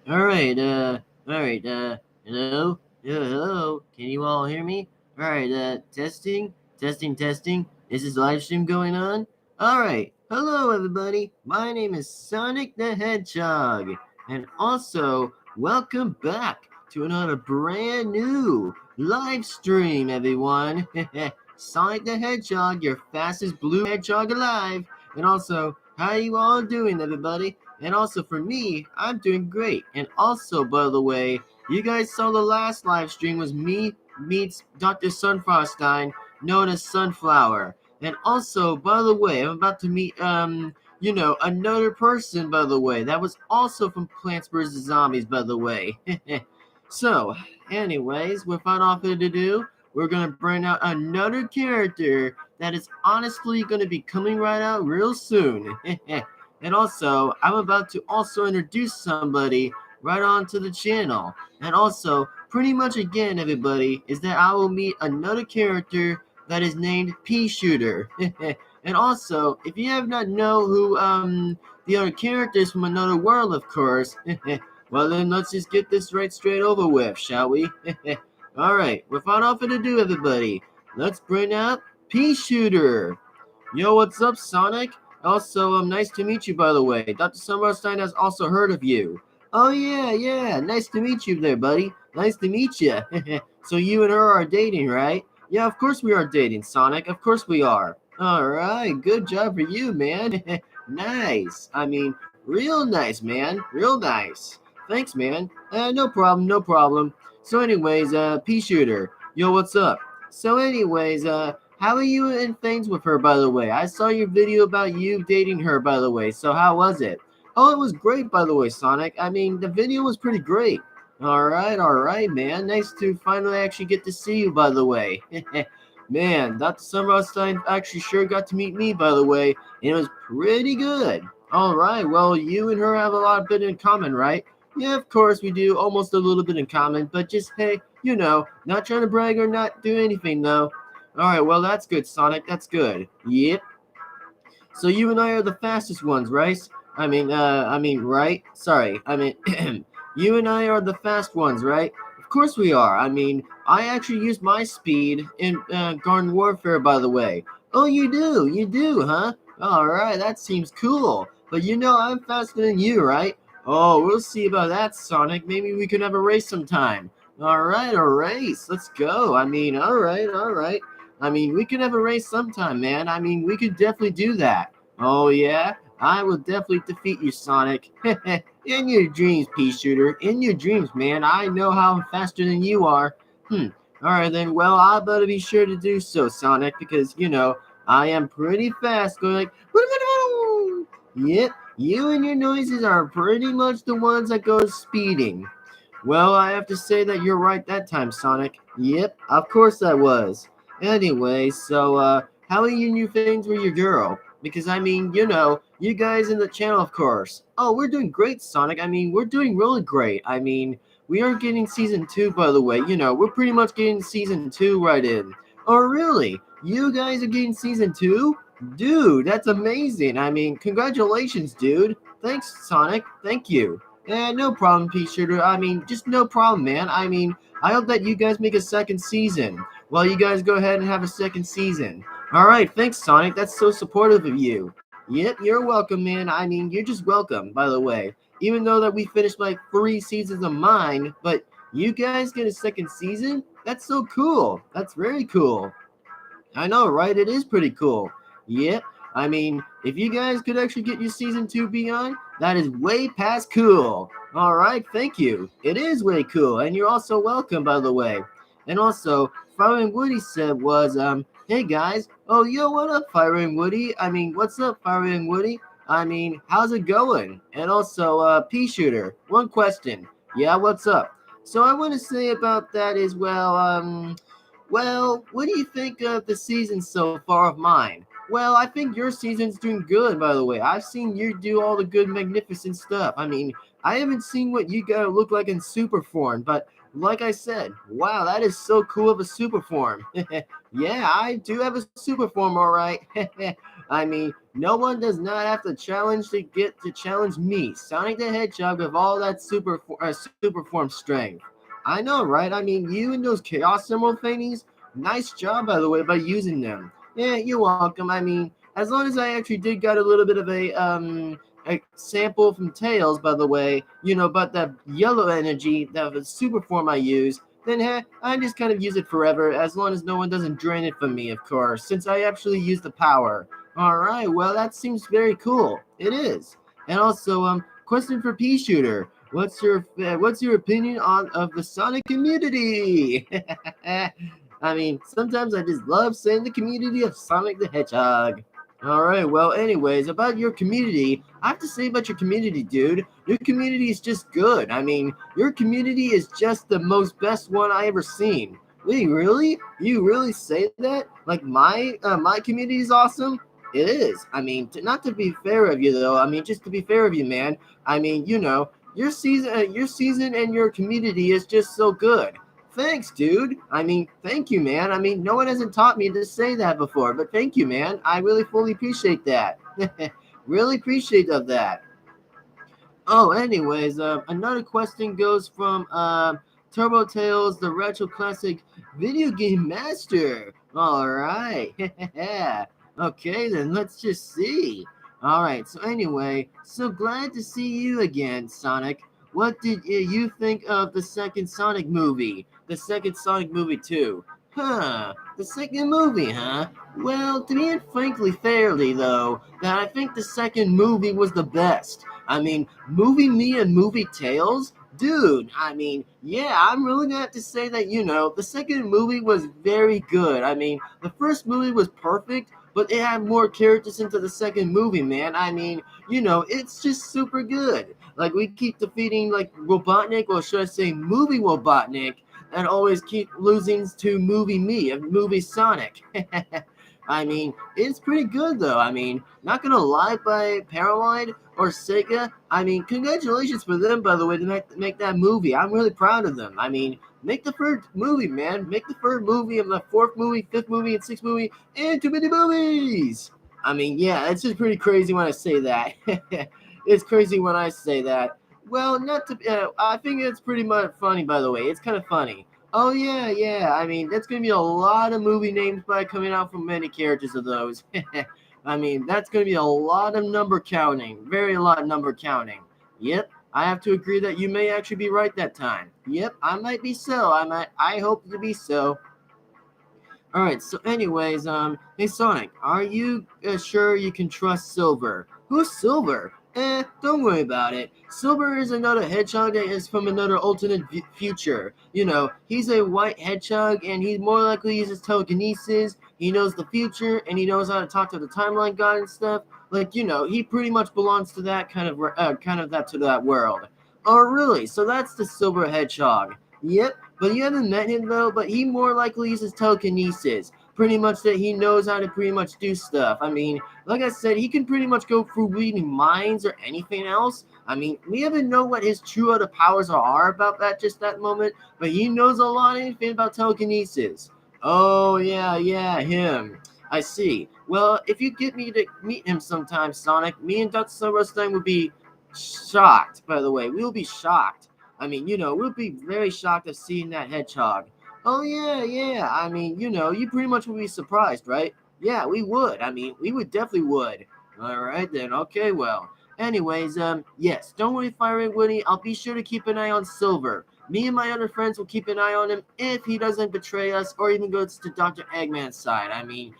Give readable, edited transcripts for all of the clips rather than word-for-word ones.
All right, all right, hello? Hello? Can you all hear me? All right, testing. Is this live stream going on? All right, hello, everybody. My name is Sonic the Hedgehog, and also welcome back to another brand new live stream, everyone. Sonic the Hedgehog, your fastest blue hedgehog alive. And also, how you all doing, everybody? And also for me, I'm doing great. And also, by the way, you guys saw the last live stream was me meets Dr. Sunfrostine, known as Sunflower. And also, by the way, I'm about to meet another person, by the way. That was also from Plants vs. Zombies, by the way. So, anyways, without all further ado, we're gonna bring out another character that is honestly gonna be coming right out real soon. And also, I'm about to also introduce somebody right onto the channel. And also, pretty much again, everybody, is that I will meet another character that is named Peashooter. And also, if you have not know who the other characters from another world, of course, well then let's just get this right straight over with, shall we? Alright, without all further ado, everybody, let's bring out Peashooter. Yo, what's up, Sonic? Also, nice to meet you, by the way. Dr. Summerstein has also heard of you. Oh, yeah. Nice to meet you there, buddy. Nice to meet you. So you and her are dating, right? Yeah, of course we are dating, Sonic. Of course we are. All right, good job for you, man. Nice. I mean, real nice, man. Real nice. Thanks, man. No problem. So anyways, Peashooter. Yo, what's up? So anyways, how are you in things with her, by the way? I saw your video about you dating her, by the way. So how was it? Oh, it was great, by the way, Sonic. I mean, the video was pretty great. All right, man. Nice to finally actually get to see you, by the way. Man, Dr. Summerstein actually sure got to meet me, by the way, and it was pretty good. All right, well, you and her have a lot of bit in common, right? Yeah, of course we do, almost a little bit in common, but just, hey, not trying to brag or not do anything, though. All right, well, that's good, Sonic. That's good. Yep. So you and I are the fastest ones, right? Right? Sorry. You and I are the fast ones, right? Of course we are. I mean, I actually use my speed in Garden Warfare, by the way. Oh, you do? You do, huh? All right, that seems cool. But I'm faster than you, right? Oh, we'll see about that, Sonic. Maybe we could have a race sometime. All right, a race. Let's go. All right. I mean, we could have a race sometime, man. I mean, we could definitely do that. Oh, yeah? I will definitely defeat you, Sonic. In your dreams, Peashooter. In your dreams, man. I know how I'm faster than you are. Alright then, well, I better be sure to do so, Sonic, because, I am pretty fast, going like... Yep, you and your noises are pretty much the ones that go speeding. Well, I have to say that you're right that time, Sonic. Yep, of course I was. Anyway, so, how are you new things with your girl? Because, I mean, you guys in the channel, of course. Oh, we're doing great, Sonic. I mean, we're doing really great. I mean, we are getting season 2, by the way. We're pretty much getting season 2 right in. Oh, really? You guys are getting season 2? Dude, that's amazing. I mean, congratulations, dude. Thanks, Sonic. Thank you. No problem, Peashooter. I mean, just no problem, man. I mean, I hope that you guys make a second season. Well, you guys go ahead and have a second season. All right, thanks, Sonic. That's so supportive of you. Yep, you're welcome, man. I mean, you're just welcome, by the way. Even though that we finished like 3 seasons of mine, but you guys get a second season? That's so cool. That's very cool. I know, right? It is pretty cool. Yep. I mean, if you guys could actually get your season 2 beyond, that is way past cool. All right, thank you. It is way cool, and you're also welcome, by the way. And also, Fire and Woody said was, hey guys. Oh, yo, what up, Fire and Woody? I mean, what's up, Fire and Woody? I mean, how's it going? And also, Peashooter, one question. Yeah, what's up? So I want to say about that as well, what do you think of the season so far of mine? Well, I think your season's doing good, by the way. I've seen you do all the good, magnificent stuff. I mean, I haven't seen what you gotta look like in super form, but like I said, wow, that is so cool of a super form. Yeah, I do have a super form, all right. I mean, no one does not have to challenge me, Sonic the Hedgehog, with all that super form strength. I know, right? I mean, you and those Chaos Emerald thingies, nice job, by the way, by using them. Yeah, you're welcome. I mean, as long as I actually did got a little bit of a sample from Tails, by the way, but that yellow energy, that super form I use, then I just kind of use it forever, as long as no one doesn't drain it from me, of course, since I actually use the power. All right, well, that seems very cool. It is. And also, question for Peashooter. What's your opinion on of the Sonic community? I mean, sometimes I just love saying the community of Sonic the Hedgehog. All right, well, anyways, about your community, I have to say about your community, dude. Your community is just good. I mean, your community is just the most best one I ever seen. Wait, really? You really say that? Like my community is awesome? It is. I mean, not to be fair of you though. I mean, just to be fair of you, man. I mean, your season and your community is just so good. Thanks, dude. I mean, thank you, man. I mean, no one hasn't taught me to say that before, but thank you, man. I really fully appreciate that. Really appreciate of that. Oh, anyways, another question goes from Turbo Tales, the retro classic video game master. All right, okay, then let's just see. All right, so anyway, so glad to see you again, Sonic. What did you think of the second Sonic movie? The second Sonic movie too? The second movie, huh? Well, to be frankly fairly though, that I think the second movie was the best. I mean, movie me and movie Tales? Dude, I mean, yeah, I'm really gonna have to say that, the second movie was very good. I mean, the first movie was perfect, but it had more characters into the second movie, man. I mean, it's just super good. Like, we keep defeating, like, Robotnik, or should I say movie Robotnik, and always keep losing to movie me and movie Sonic. I mean, it's pretty good though. I mean, not gonna lie, by Paranoid or Sega. I mean, congratulations for them, by the way, to make that movie. I'm really proud of them. I mean, make the third movie, man. Make the third movie and the fourth movie, fifth movie, and sixth movie, and too many movies. I mean, yeah, it's just pretty crazy when I say that. It's crazy when I say that. Well, not to. I think it's pretty much funny, by the way. It's kind of funny. Oh yeah, yeah. I mean, that's gonna be a lot of movie names by coming out from many characters of those. I mean, that's gonna be a lot of number counting. Very a lot of number counting. Yep. I have to agree that you may actually be right that time. Yep, I might be so. I hope to be so. All right. So, anyways, hey Sonic, are you sure you can trust Silver? Who's Silver? Don't worry about it. Silver is another hedgehog that is from another alternate future. He's a white hedgehog, and he more likely uses telekinesis. He knows the future, and he knows how to talk to the timeline god and stuff. Like, he pretty much belongs to that kind of that world. Oh, really? So that's the Silver Hedgehog. Yep. But you haven't met him though, but he more likely uses telekinesis. Pretty much that he knows how to pretty much do stuff. I mean, like I said, he can pretty much go through reading minds or anything else. I mean, we haven't know what his true other powers are about that just that moment, but he knows a lot of anything about telekinesis. Oh yeah, yeah, him. I see. Well, if you get me to meet him sometime, Sonic, me and Dr. Silverstein would be shocked, by the way. We'll be shocked. I mean, we'll be very shocked of seeing that hedgehog. Oh, yeah, yeah. I mean, you pretty much would be surprised, right? Yeah, we would. I mean, we would definitely would. All right, then. Okay, well. Anyways, yes, don't worry, Fire Red Woody. I'll be sure to keep an eye on Silver. Me and my other friends will keep an eye on him if he doesn't betray us or even goes to Dr. Eggman's side. I mean,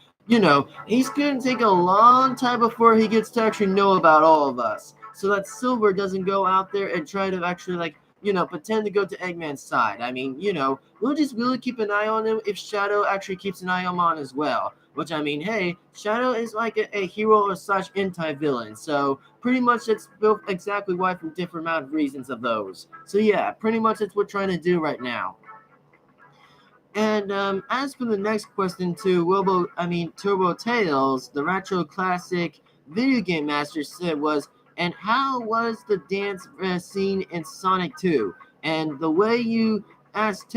he's going to take a long time before he gets to actually know about all of us. So that Silver doesn't go out there and try to actually, like, pretend to go to Eggman's side. I mean, we'll just really keep an eye on him if Shadow actually keeps an eye on him on as well. Which, I mean, hey, Shadow is like a hero or slash anti-villain. So pretty much it's built exactly why from different amount of reasons of those. So yeah, pretty much that's what we're trying to do right now. And as for the next question to Turbo Tales, the retro classic video game master said was, and how was the dance scene in Sonic 2? And the way you asked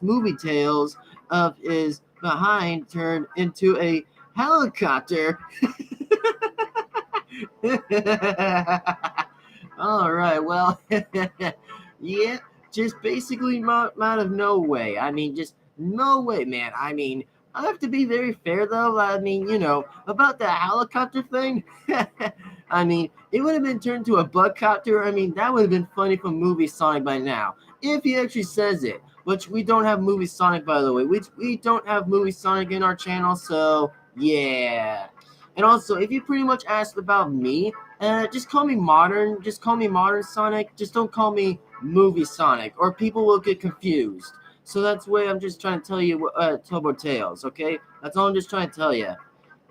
Movie Tales of his behind turned into a helicopter. All right, well, yeah, just basically out of no way. I mean, just no way, man. I mean, I have to be very fair though. I mean, about the helicopter thing. I mean, it would have been turned to a bugcopter. I mean, that would have been funny from movie Sonic by now, if he actually says it. Which we don't have movie Sonic, by the way. We don't have movie Sonic in our channel, so yeah. And also, if you pretty much asked about me, just call me modern. Just call me modern Sonic. Just don't call me movie Sonic, or people will get confused. So that's why I'm just trying to tell you, Turbo Tales. Okay, that's all I'm just trying to tell you.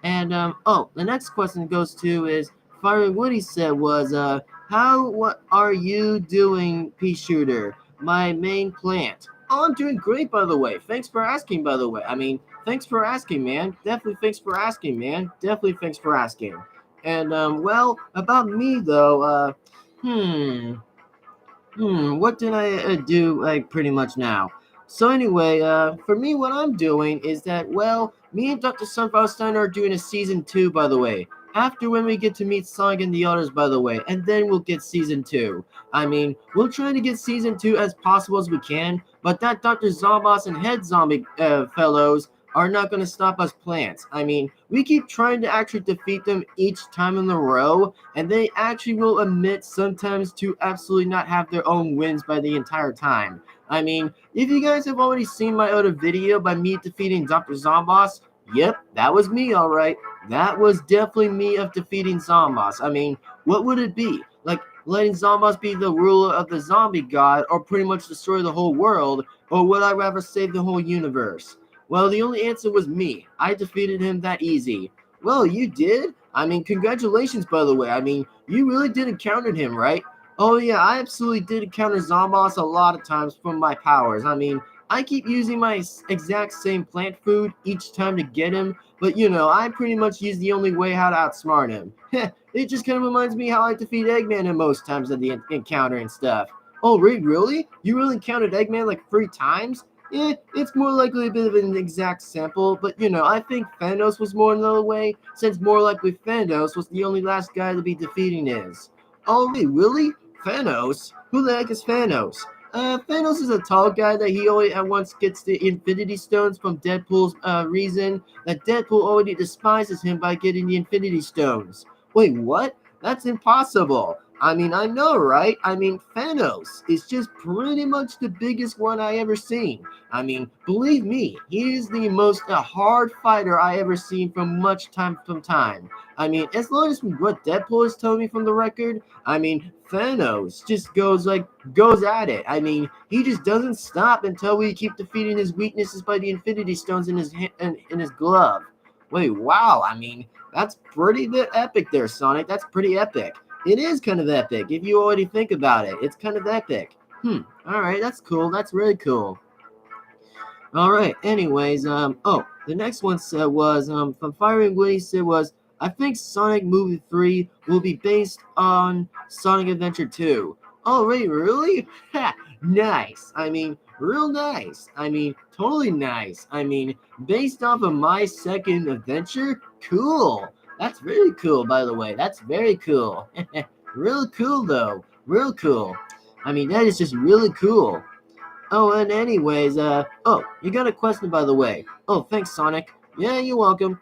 And the next question goes to is Fiery Woody said was what are you doing, Peashooter? My main plant. Oh, I'm doing great, by the way. Thanks for asking, by the way. I mean, thanks for asking, man. Definitely thanks for asking, man. Definitely thanks for asking. And well, about me though, what did I do like pretty much now? So anyway, for me, what I'm doing is that, well, me and Dr. Sunflowerstein are doing a season 2, by the way. After when we get to meet Sonic and the others, by the way, and then we'll get season 2. I mean, we'll try to get season 2 as possible as we can, but that Dr. Zomboss and Head Zombie fellows are not going to stop us plants. I mean, we keep trying to actually defeat them each time in a row, and they actually will admit sometimes to absolutely not have their own wins by the entire time. I mean, if you guys have already seen my other video by me defeating Dr. Zomboss, yep, that was me, alright. That was definitely me of defeating Zomboss. I mean, what would it be? Like, letting Zomboss be the ruler of the zombie god, or pretty much destroy the whole world, or would I rather save the whole universe? Well, the only answer was me. I defeated him that easy. Well, you did? I mean, congratulations, by the way. I mean, you really did encounter him, right? Oh, yeah, I absolutely did encounter Zomboss a lot of times from my powers. I mean, I keep using my exact same plant food each time to get him, but I pretty much use the only way how to outsmart him. It just kind of reminds me how I defeat Eggman in most times of the encounter and stuff. Oh, really? You really encountered Eggman like 3 times? It's more likely a bit of an exact sample, but I think Thanos was more another way, since more likely Thanos was the only last guy to be defeating his. Oh, wait, really? Thanos? Who the heck is Thanos? Thanos is a tall guy that he always at once gets the Infinity Stones from Deadpool's reason that Deadpool already despises him by getting the Infinity Stones. Wait, what? That's impossible. I mean, I know, right? I mean, Thanos is just pretty much the biggest one I ever seen. I mean, believe me, he is the most hard fighter I ever seen from much time from time. I mean, as long as what Deadpool has told me from the record, I mean, Thanos just goes at it. I mean, he just doesn't stop until we keep defeating his weaknesses by the Infinity Stones in his glove. Wait, wow! I mean, that's pretty bit epic there, Sonic. That's pretty epic. It is kind of epic if you already think about it. It's kind of epic. All right, that's cool. That's really cool. All right. Anyways, the next one said was from Fiery Woody said was I think Sonic Movie 3 will be based on Sonic Adventure 2. Oh, wait, really? Ha, nice. I mean, real nice. I mean, totally nice. I mean, based off of my second adventure? Cool. That's very cool, by the way. That's very cool. Real cool, though. Real cool. I mean, that is just really cool. Oh, and anyways, you got a question, by the way. Oh, thanks, Sonic. Yeah, you're welcome.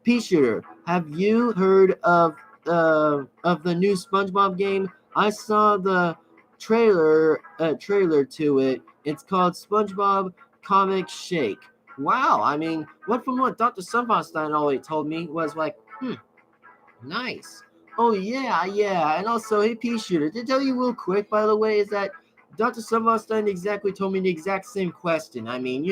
Peashooter, have you heard of the new SpongeBob game? I saw the trailer to it. It's called SpongeBob Comic Shake. Wow, I mean, what Dr. Sunflowerstein always told me was like, nice. Oh yeah. And also, hey Peashooter, to tell you real quick, by the way, is that Dr. Sunflowerstein exactly told me the exact same question. I mean,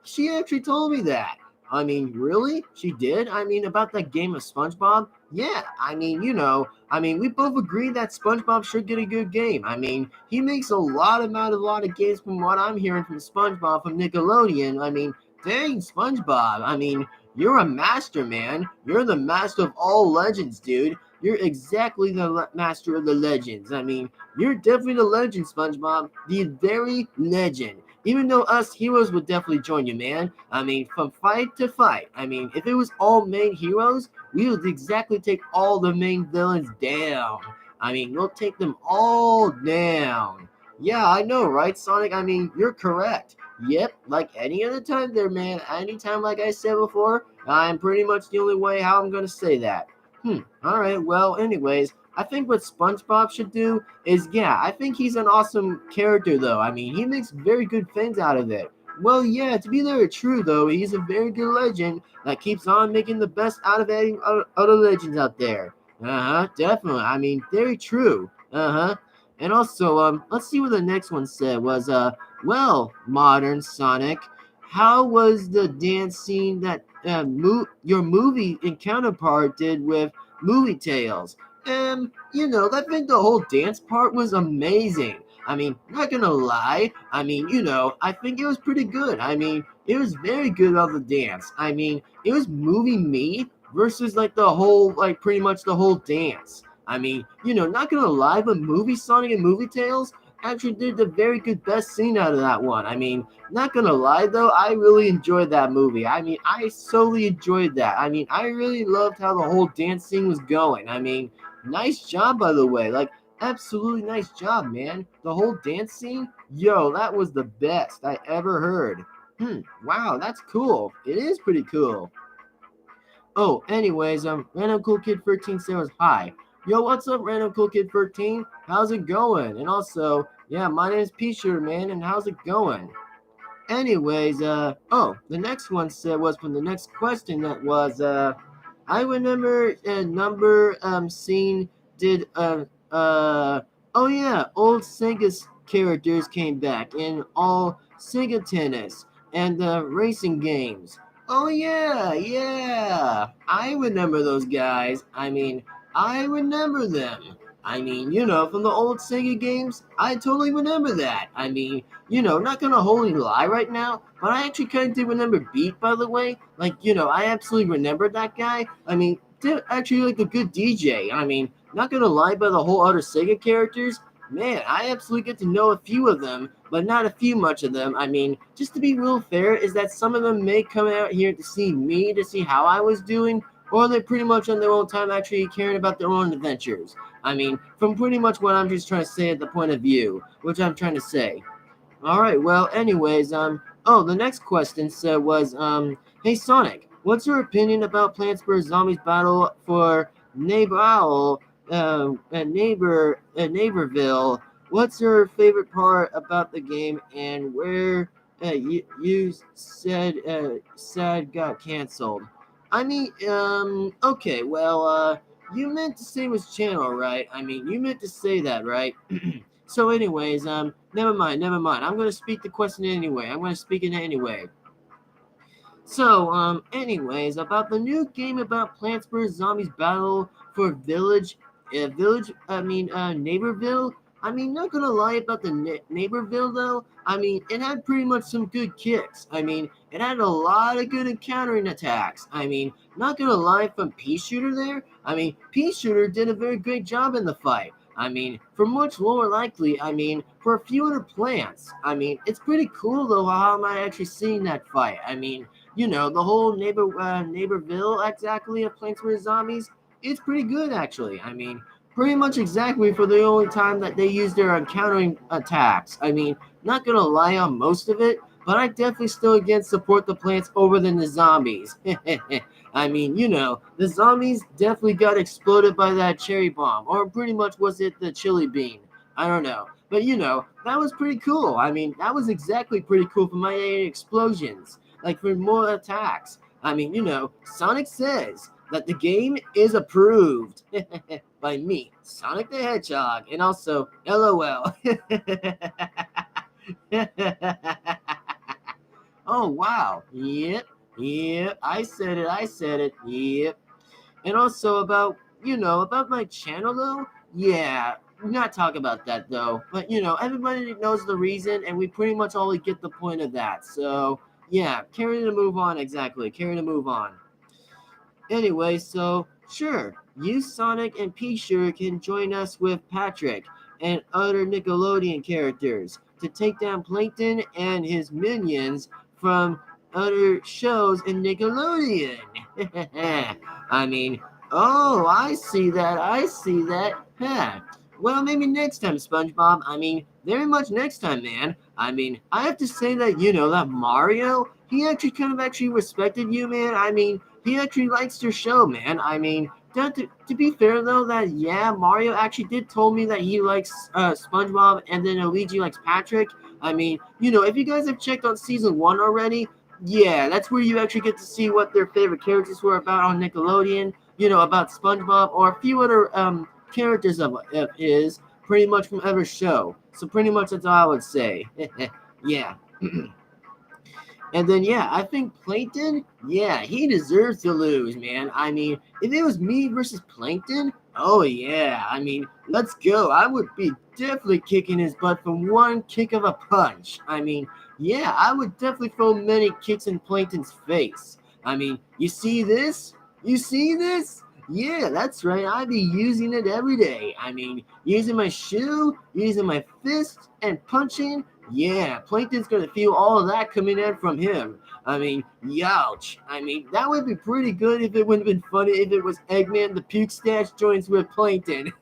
she actually told me that. I mean, really? She did? I mean, about that game of SpongeBob? Yeah, I mean, we both agree that SpongeBob should get a good game. I mean, he makes a lot of games from what I'm hearing from SpongeBob from Nickelodeon. I mean, dang, SpongeBob. I mean, you're a master, man. You're the master of all legends, dude. You're exactly the master of the legends. I mean, you're definitely the legend, SpongeBob. The very legend. Even though us heroes would definitely join you, man. I mean, from fight to fight. I mean, if it was all main heroes, we will exactly take all the main villains down. I mean, we'll take them all down. Yeah, I know, right, Sonic? I mean, you're correct. Yep, like any other time there, man. Anytime, like I said before, I'm pretty much the only way how I'm going to say that. Alright, well, anyways, I think what SpongeBob should do is, yeah, I think he's an awesome character, though. I mean, he makes very good things out of it. Well, yeah, to be very true, though, he's a very good legend that keeps on making the best out of any other legends out there. Definitely. I mean, very true. And also, let's see what the next one said was, well, modern Sonic, how was the dance scene that your movie and counterpart did with Movie Tales? I think the whole dance part was amazing. I mean, not gonna lie. I mean, I think it was pretty good. I mean, it was very good on the dance. I mean, it was moving me versus like the whole, like pretty much the whole dance. I mean, not gonna lie, but Movie Sonic and Movie Tales actually did a very good best scene out of that one. I mean, not gonna lie though, I really enjoyed that movie. I mean, I solely enjoyed that. I mean, I really loved how the whole dance scene was going. I mean, nice job by the way. Like, absolutely nice job, man. The whole dance scene, yo, that was the best I ever heard. Wow, that's cool. It is pretty cool. Oh, anyways, Random Cool Kid 13 says hi. Yo, what's up, Random Cool Kid 13? How's it going? And also, yeah, my name is Peashooter, man, and how's it going? Anyways, the next one was from the next question that was, I remember a number, scene did, oh yeah, old Sega characters came back in all Sega Tennis and racing games. Oh yeah, yeah. I remember those guys. I mean, I remember them. I mean, from the old Sega games, I totally remember that. I mean, not gonna wholly lie right now, but I actually kind of did remember Beat, by the way. Like, I absolutely remember that guy. I mean, did actually like a good DJ. I mean, not gonna lie, by the whole other Sega characters, man, I absolutely get to know a few of them, but not a few much of them. I mean, just to be real fair, is that some of them may come out here to see me, to see how I was doing, or they're pretty much on their own time actually caring about their own adventures. I mean, from pretty much what I'm just trying to say at the point of view, which I'm trying to say. All right. Well, anyways, the next question was, hey Sonic, what's your opinion about Plants vs Zombies Battle for Neighbor Owl, Neighborville? What's your favorite part about the game, and where you said got canceled? I mean, okay, well, you meant to say was channel, right? I mean, you meant to say that, right? So, anyways, never mind. I'm gonna speak the question anyway. I'm gonna speak it anyway. So, anyways, about the new game about Plants vs Zombies Battle for Neighborville. I mean, not gonna lie about the Neighborville though. I mean, it had pretty much some good kicks. I mean, it had a lot of good encountering attacks. I mean, not gonna lie, from Peashooter there. I mean, Peashooter did a very great job in the fight. I mean, for much lower likely, I mean, for a few other plants. I mean, it's pretty cool though how am I actually seeing that fight. I mean, the whole Neighborville exactly of Plants vs Zombies, it's pretty good actually. I mean, pretty much exactly for the only time that they use their encountering attacks. I mean, not gonna lie on most of it, but I definitely still again support the plants over than the zombies. I mean, the zombies definitely got exploded by that cherry bomb, or pretty much was it the chili bean? I don't know. But that was pretty cool. I mean, that was exactly pretty cool for my explosions, like for more attacks. I mean, Sonic says that the game is approved by me, Sonic the Hedgehog, and also LOL. Oh, wow. Yep. I said it. Yep. And also about my channel though. Yeah, not talk about that though. But everybody knows the reason, and we pretty much all get the point of that. So yeah, carry to move on. Exactly, carry to move on. Anyway, so sure, you, Sonic, and Peashooter can join us with Patrick and other Nickelodeon characters to take down Plankton and his minions from other shows in Nickelodeon. I mean, oh, I see that. I see that. Huh. Well, maybe next time, SpongeBob. I mean, very much next time, man. I mean, I have to say that, that Mario, he actually kind of actually respected you, man. I mean, he actually likes your show, man. I mean, to be fair, though, that, yeah, Mario actually did told me that he likes SpongeBob and then Luigi likes Patrick. I mean, if you guys have checked on season 1 already, yeah, that's where you actually get to see what their favorite characters were about on Nickelodeon, about SpongeBob or a few other characters of his, pretty much from every show. So pretty much that's all I would say. Yeah. And then, yeah, I think Plankton, yeah, he deserves to lose, man. I mean, if it was me versus Plankton, oh, yeah, I mean, let's go. I would be definitely kicking his butt from one kick of a punch. I mean, yeah, I would definitely throw many kicks in Plankton's face. I mean, you see this? You see this? Yeah, that's right. I'd be using it every day. I mean, using my shoe, using my fist, and punching. Yeah, Plankton's gonna feel all of that coming in from him. I mean, youch. I mean, that would be pretty good if it would have been funny if it was Eggman the Puke Stash joins with Plankton.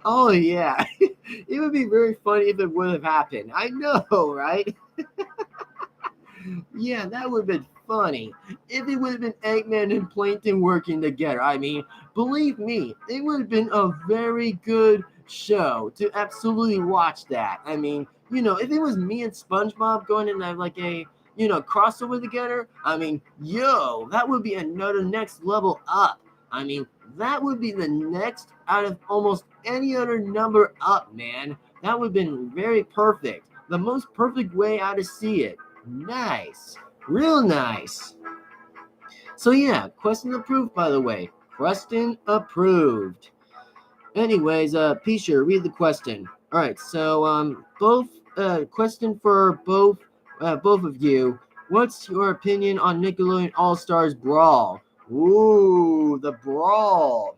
Oh yeah, it would be very funny if it would have happened. I know, right? Yeah, that would have been funny if it would have been Eggman and Plankton working together. I mean, believe me, it would have been a very good show to absolutely watch that. I mean, if it was me and SpongeBob going in like a crossover together, I mean, yo, that would be another next level up. I mean, that would be the next out of almost any other number up, man. That would have been very perfect. The most perfect way out to see it. Nice. Real nice. So yeah, question approved, by the way. Question approved. Anyways, Peashooter, read the question. All right, so both question for both of you. What's your opinion on Nickelodeon All Stars Brawl? Ooh, the brawl.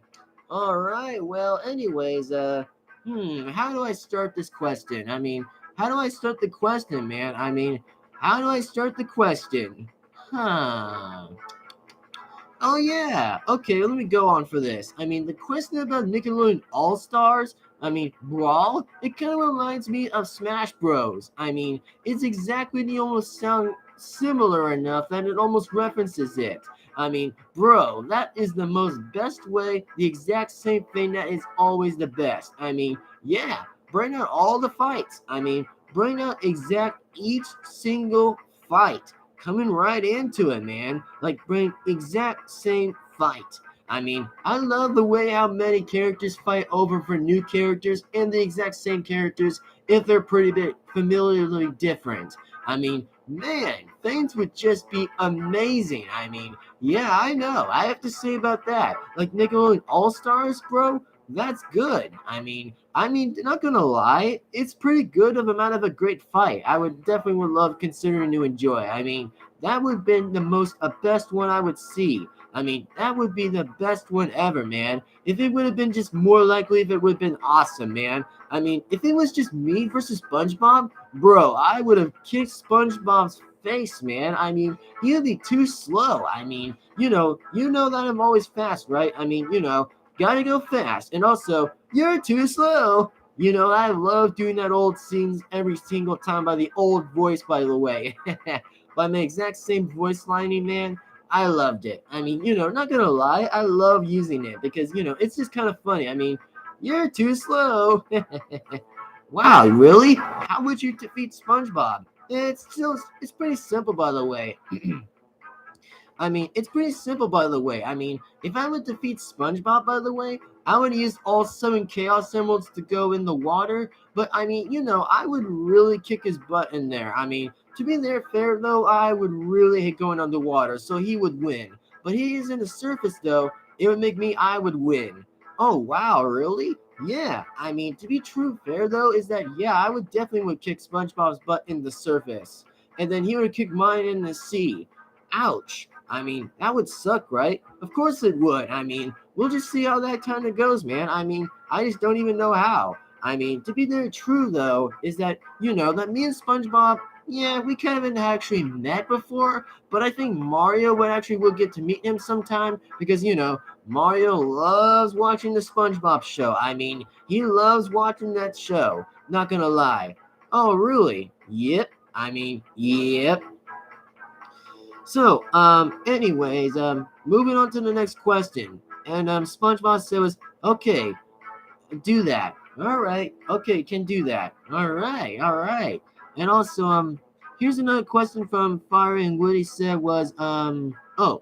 All right. Well, anyways, how do I start this question? I mean, how do I start the question, man? I mean, how do I start the question? Huh. Oh yeah. Okay, let me go on for this. I mean, the question about Nickelodeon All Stars, I mean, Brawl, it kind of reminds me of Smash Bros. I mean, it's exactly the almost sound similar enough that it almost references it. I mean, bro, that is the most best way, the exact same thing that is always the best. I mean, yeah, bring out all the fights. I mean, bring out exact each single fight coming right into it, man. Like, bring exact same fight. I mean, I love the way how many characters fight over for new characters and the exact same characters if they're pretty bit familiarly different. I mean, man, things would just be amazing. I mean, yeah, I know. I have to say about that. Like Nickelodeon All Stars, bro. That's good. I mean, not gonna lie, it's pretty good of amount of a great fight. I would love considering to enjoy. I mean, that would have been the most best one I would see. I mean, that would be the best one ever, man. If it would have been just more likely, if it would have been awesome, man. I mean, if it was just me versus SpongeBob, bro, I would have kicked SpongeBob's face, man. I mean, he'd be too slow. I mean, that I'm always fast, right? I mean, gotta go fast. And also, you're too slow. I love doing that old scenes every single time by the old voice, by the way. By my exact same voice lining, man. I loved it. I mean, not gonna lie, I love using it because, it's just kind of funny. I mean, you're too slow. Wow, really? How would you defeat SpongeBob? It's pretty simple, by the way. I mean, it's pretty simple, by the way. I mean, if I would defeat SpongeBob, by the way, I would use all 7 Chaos Emeralds to go in the water. But, I mean, I would really kick his butt in there. I mean, to be there fair, though, I would really hate going underwater, so he would win. But he is in the surface, though. It would make me, I would win. Oh, wow, really? Yeah, I mean, to be true fair, though, is that, yeah, I would definitely would kick SpongeBob's butt in the surface. And then he would kick mine in the sea. Ouch. I mean, that would suck, right? Of course it would. I mean, we'll just see how that kind of goes, man. I mean, I just don't even know how. I mean, to be very true, though, is that, that me and SpongeBob, Yeah, we kind of haven't actually met before, but I think Mario would get to meet him sometime because Mario loves watching the SpongeBob show. I mean, he loves watching that show. Not gonna lie. Oh, really? Yep. I mean, yep. So, moving on to the next question. And SpongeBob says, "Okay, do that. All right. Okay, can do that. All right. All right." And also, here's another question from Fire and Woody said was, oh,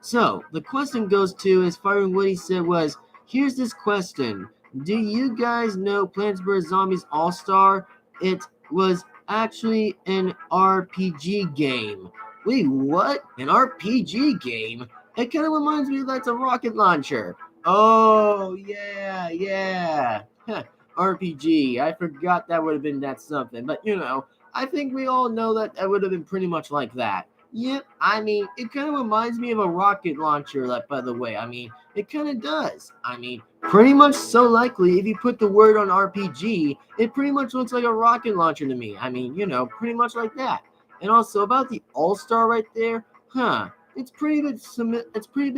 so the question goes to, as Fire and Woody said was, here's this question. Do you guys know Plants vs. Zombies All-Star? It was actually an RPG game. Wait, what? An RPG game? It kind of reminds me that's a rocket launcher. Oh, yeah, yeah. Huh, RPG. I forgot that would have been that something. But, I think we all know that would have been pretty much like that. Yep, I mean, it kind of reminds me of a rocket launcher, like, by the way. I mean, it kind of does. I mean, pretty much so likely, if you put the word on RPG, it pretty much looks like a rocket launcher to me. I mean, pretty much like that. And also, about the All-Star right there, it's pretty bit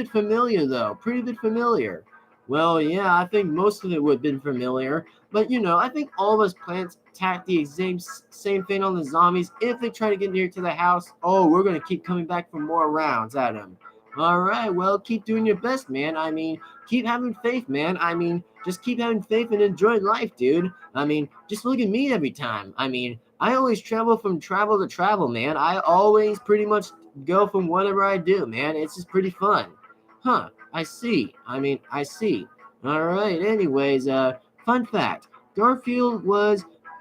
familiar, though. Pretty bit familiar. Well, yeah, I think most of it would have been familiar. But, I think all of us plants attack the same thing on the zombies. If they try to get near to the house, oh, we're going to keep coming back for more rounds at them. All right, well, keep doing your best, man. I mean, keep having faith, man. I mean, just keep having faith and enjoy life, dude. I mean, just look at me every time. I mean, I always travel from travel to travel, man. I always pretty much go from whatever I do, man. It's just pretty fun. Huh, I see. I see. All right, anyways, fun fact. Garfield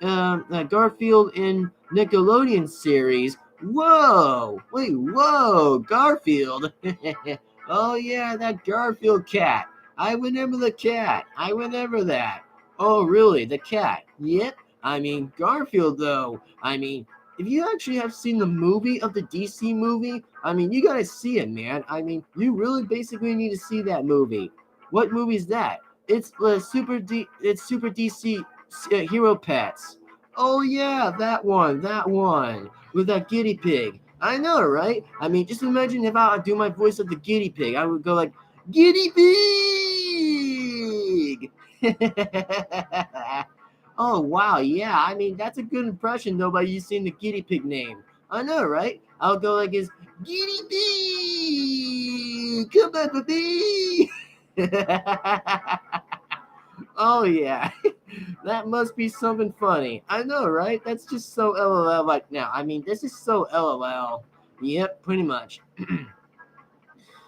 in Nickelodeon series. Whoa! Wait, whoa! Garfield! Oh yeah, that Garfield cat. I remember the cat. I remember that. Oh really, the cat? Yep. I mean, Garfield though. I mean, if you actually have seen the movie of the DC movie, I mean, you gotta see it, man. I mean, you really basically need to see that movie. What movie is that? It's Super DC Hero Pets. Oh yeah, that one with that guinea pig. I know, right? I mean, just imagine if I do my voice of the guinea pig. I would go like, "Guinea pig." Oh wow, yeah. I mean, that's a good impression though by you saying the guinea pig name. I know, right? I'll go like this, "Guinea pig, come on, baby." Oh yeah, that must be something funny. I know, right? That's just so LOL right now. I mean, this is so LOL. Yep, pretty much.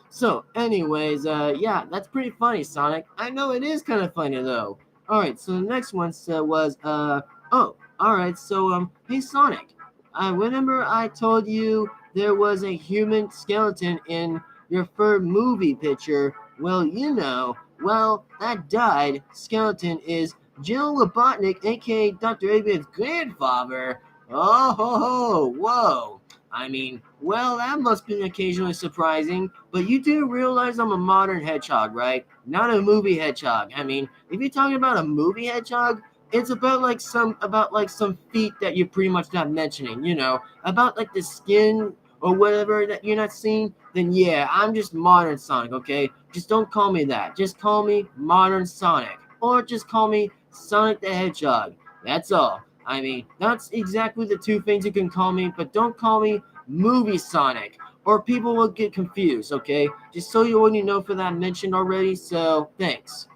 So, anyways, yeah, that's pretty funny, Sonic. I know it is kind of funny though. All right, so the next one was, oh, all right, so hey Sonic, I remember I told you there was a human skeleton in your third movie picture. Well, that died skeleton is Jill Robotnik, aka Dr. Abrams' grandfather. Oh ho ho, whoa. I mean, well, that must be occasionally surprising, but you do realize I'm a modern hedgehog, right? Not a movie hedgehog. I mean, if you're talking about a movie hedgehog, it's about like some feet that you're pretty much not mentioning, about like the skin or whatever that you're not seeing, then yeah, I'm just modern Sonic, okay? Just don't call me that. Just call me modern Sonic. Or just call me Sonic the Hedgehog. That's all. I mean, that's exactly the two things you can call me, but don't call me Movie Sonic, or people will get confused, okay? Just so you already know for that I mentioned already, so thanks.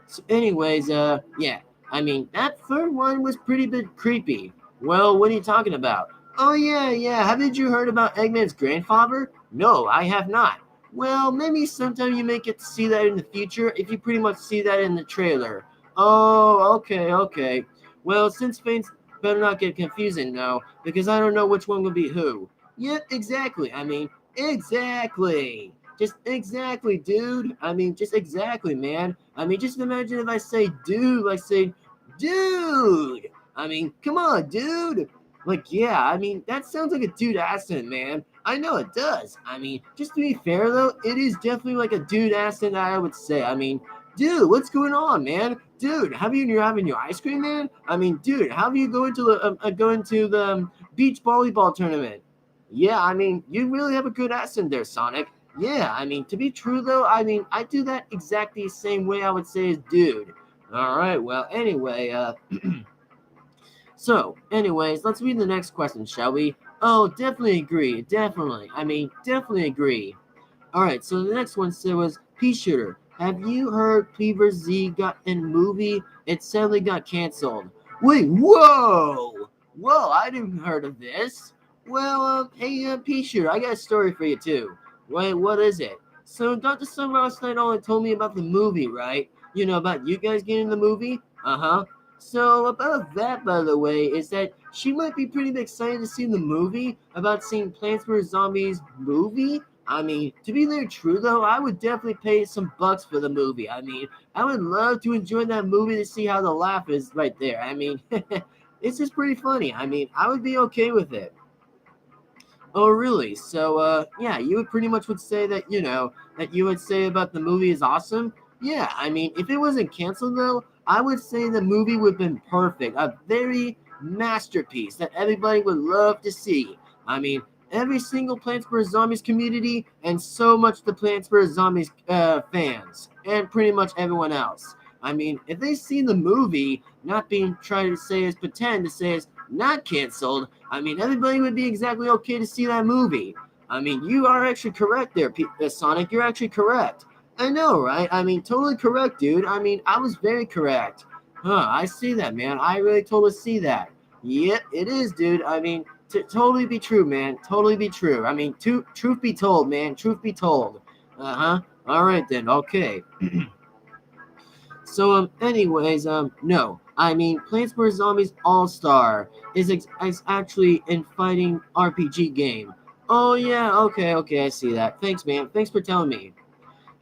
So anyways, yeah. I mean, that third one was pretty bit creepy. Well, what are you talking about? Oh, yeah, yeah. Haven't you heard about Eggman's grandfather? No, I have not. Well, maybe sometime you may get to see that in the future if you pretty much see that in the trailer. Oh, okay, okay. Well, since things better not get confusing now, because I don't know which one will be who. Yep, exactly. I mean, exactly. Just exactly, dude. I mean, just exactly, man. I mean, just imagine if I say dude, like say, dude. I mean, come on, dude. Like, yeah, I mean, that sounds like a dude accent, man. I know it does. I mean, just to be fair, though, it is definitely like a dude accent, I would say. I mean, dude, what's going on, man? dude, you're having your ice cream, man? I mean, dude, how do you go into the beach volleyball tournament? Yeah, I mean, you really have a good accent there, Sonic. Yeah, I mean, to be true though, I mean, I do that exactly the same way I would say as dude. All right, well, anyway, so, anyways, let's read the next question, shall we? Oh, definitely agree. Definitely. I mean, definitely agree. All right, so the next one was Peashooter. Have you heard Cleaver Z got in movie? It sadly got canceled. Wait, whoa! Whoa, I didn't heard of this. Well, hey, Peashooter, I got a story for you too. Wait, what is it? So Dr. Summer last night only told me about the movie, right? You know, about you guys getting the movie? Uh-huh. So about that, by the way, is that she might be pretty excited to see the movie about seeing Plants vs. Zombies movie. I mean, to be very true though, I would definitely pay some bucks for the movie. I mean, I would love to enjoy that movie to see how the laugh is right there. I mean, it's just pretty funny. I mean, I would be okay with it. Oh, really? So, yeah, you would pretty much would say that, that you would say about the movie is awesome? Yeah, I mean, if it wasn't canceled, though, I would say the movie would have been perfect. A very masterpiece that everybody would love to see. I mean, every single Plants vs. Zombies community and so much the Plants vs. Zombies fans and pretty much everyone else. I mean, if they see the movie not being trying to say as pretend to say as not canceled, I mean, everybody would be exactly okay to see that movie. I mean, you are actually correct there, Sonic. You're actually correct. I know, right? I mean, totally correct, dude. I mean, I was very correct. Huh, I see that, man. I really totally see that. Yep, it is, dude. I mean, totally be true, man. Totally be true. I mean, truth be told, man. Truth be told. Uh-huh. All right, then. Okay. So, anyways, no. I mean, Plants vs. Zombies All-Star is actually a fighting RPG game. Oh, yeah, okay, I see that. Thanks, man. Thanks for telling me.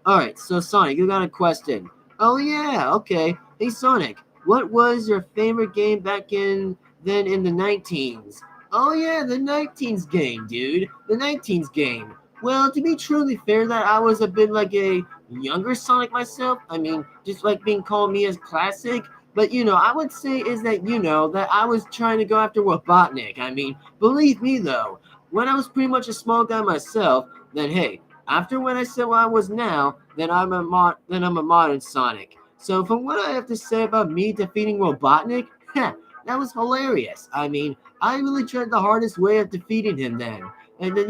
Alright, so Sonic, you got a question. Oh, yeah, okay. Hey, Sonic, what was your favorite game back in the 19s? Oh, yeah, the 19s game, dude. The 19s game. Well, to be truly fair, that I was a bit like a younger Sonic myself. I mean, just like being called me as classic. But, I would say is that, that I was trying to go after Robotnik. I mean, believe me, though, when I was pretty much a small guy myself, then hey, after when I said what I was now, then I'm a modern Sonic. So from what I have to say about me defeating Robotnik, that was hilarious. I mean, I really tried the hardest way of defeating him then. And then,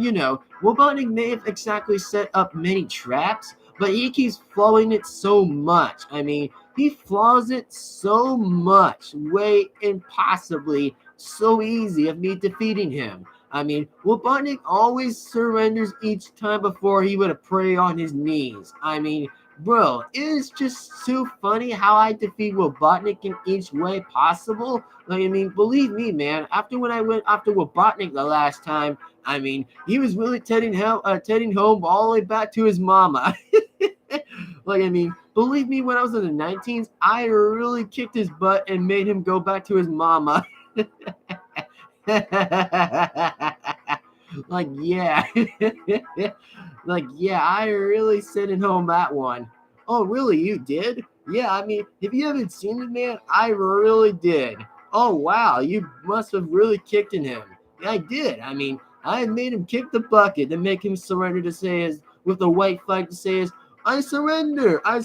Robotnik may have exactly set up many traps, but he keeps flowing it so much. I mean, he flaws it so much, way impossibly so easy of me defeating him. I mean, Robotnik always surrenders each time before he would pray on his knees. I mean, bro, it is just so funny how I defeat Robotnik in each way possible. Like, I mean, believe me, man, after when I went after Robotnik the last time, I mean, he was really heading home all the way back to his mama. Like, I mean, believe me, when I was in the 19s, I really kicked his butt and made him go back to his mama. Like, yeah. Like, yeah, I really sent it home that one. Oh, really? You did? Yeah, I mean, if you haven't seen it, man, I really did. Oh, wow, you must have really kicked in him. Yeah, I did. I mean, I made him kick the bucket to make him surrender to say his, with the white flag to say his, I surrender, I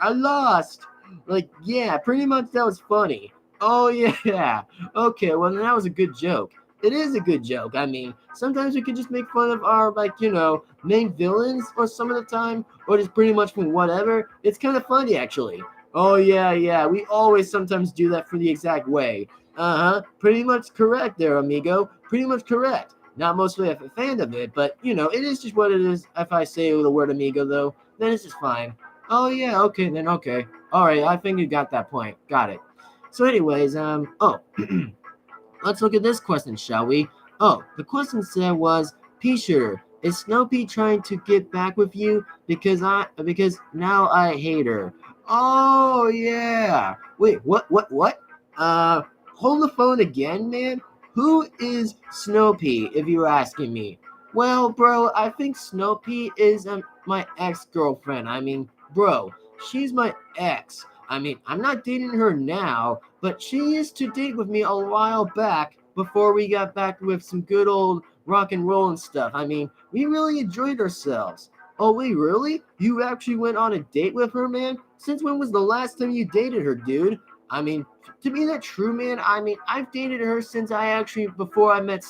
lost. Like, yeah, pretty much that was funny. Oh, yeah. Okay, well, that was a good joke. It is a good joke. I mean, sometimes we can just make fun of our, like, main villains or some of the time, or just pretty much from whatever. It's kind of funny, actually. Oh, yeah. We always sometimes do that for the exact way. Uh-huh. Pretty much correct there, amigo. Pretty much correct. Not mostly a fan of it, but, it is just what it is. If I say the word amigo, though, then it's just fine. Oh, yeah, okay, then okay. All right, I think you got that point. Got it. So anyways, let's look at this question, shall we? Oh, the question said was, Peashooter, is Snoopy trying to get back with you because now I hate her? Oh yeah. Wait, what? Hold the phone again, man. Who is Snoopy, if you're asking me? Well, bro, I think Snoopy is my ex-girlfriend. I mean, bro, she's my ex. I mean, I'm not dating her now, but she used to date with me a while back before we got back with some good old rock and roll and stuff. I mean, we really enjoyed ourselves. Oh, wait, really? You actually went on a date with her, man? Since when was the last time you dated her, dude? I mean, to be that true, man, I mean, I've dated her since before I met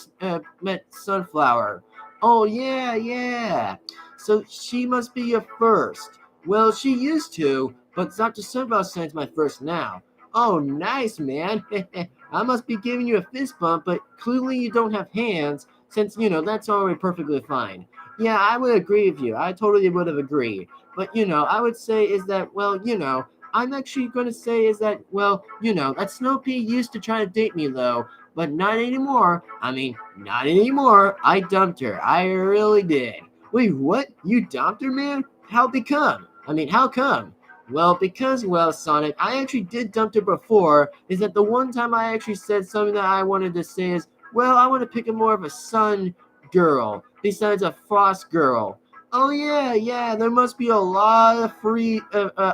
Sunflower. Oh, yeah, yeah. So she must be your first. Well, she used to, but Dr. Sunflower sends my first now. Oh, nice, man. I must be giving you a fist bump, but clearly you don't have hands, since, that's already perfectly fine. Yeah, I would agree with you. I totally would have agreed. But, I would say is that, well, I'm actually going to say is that, well, that Snow Pea used to try to date me, though, but not anymore. I mean, not anymore. I dumped her. I really did. Wait, what? You dumped her, man? How become? I mean, how come? Well, because, well, Sonic, I actually did dump her before. Is that the one time I actually said something that I wanted to say is, well, I want to pick a more of a sun girl besides a frost girl. Oh yeah, yeah. There must be a lot of free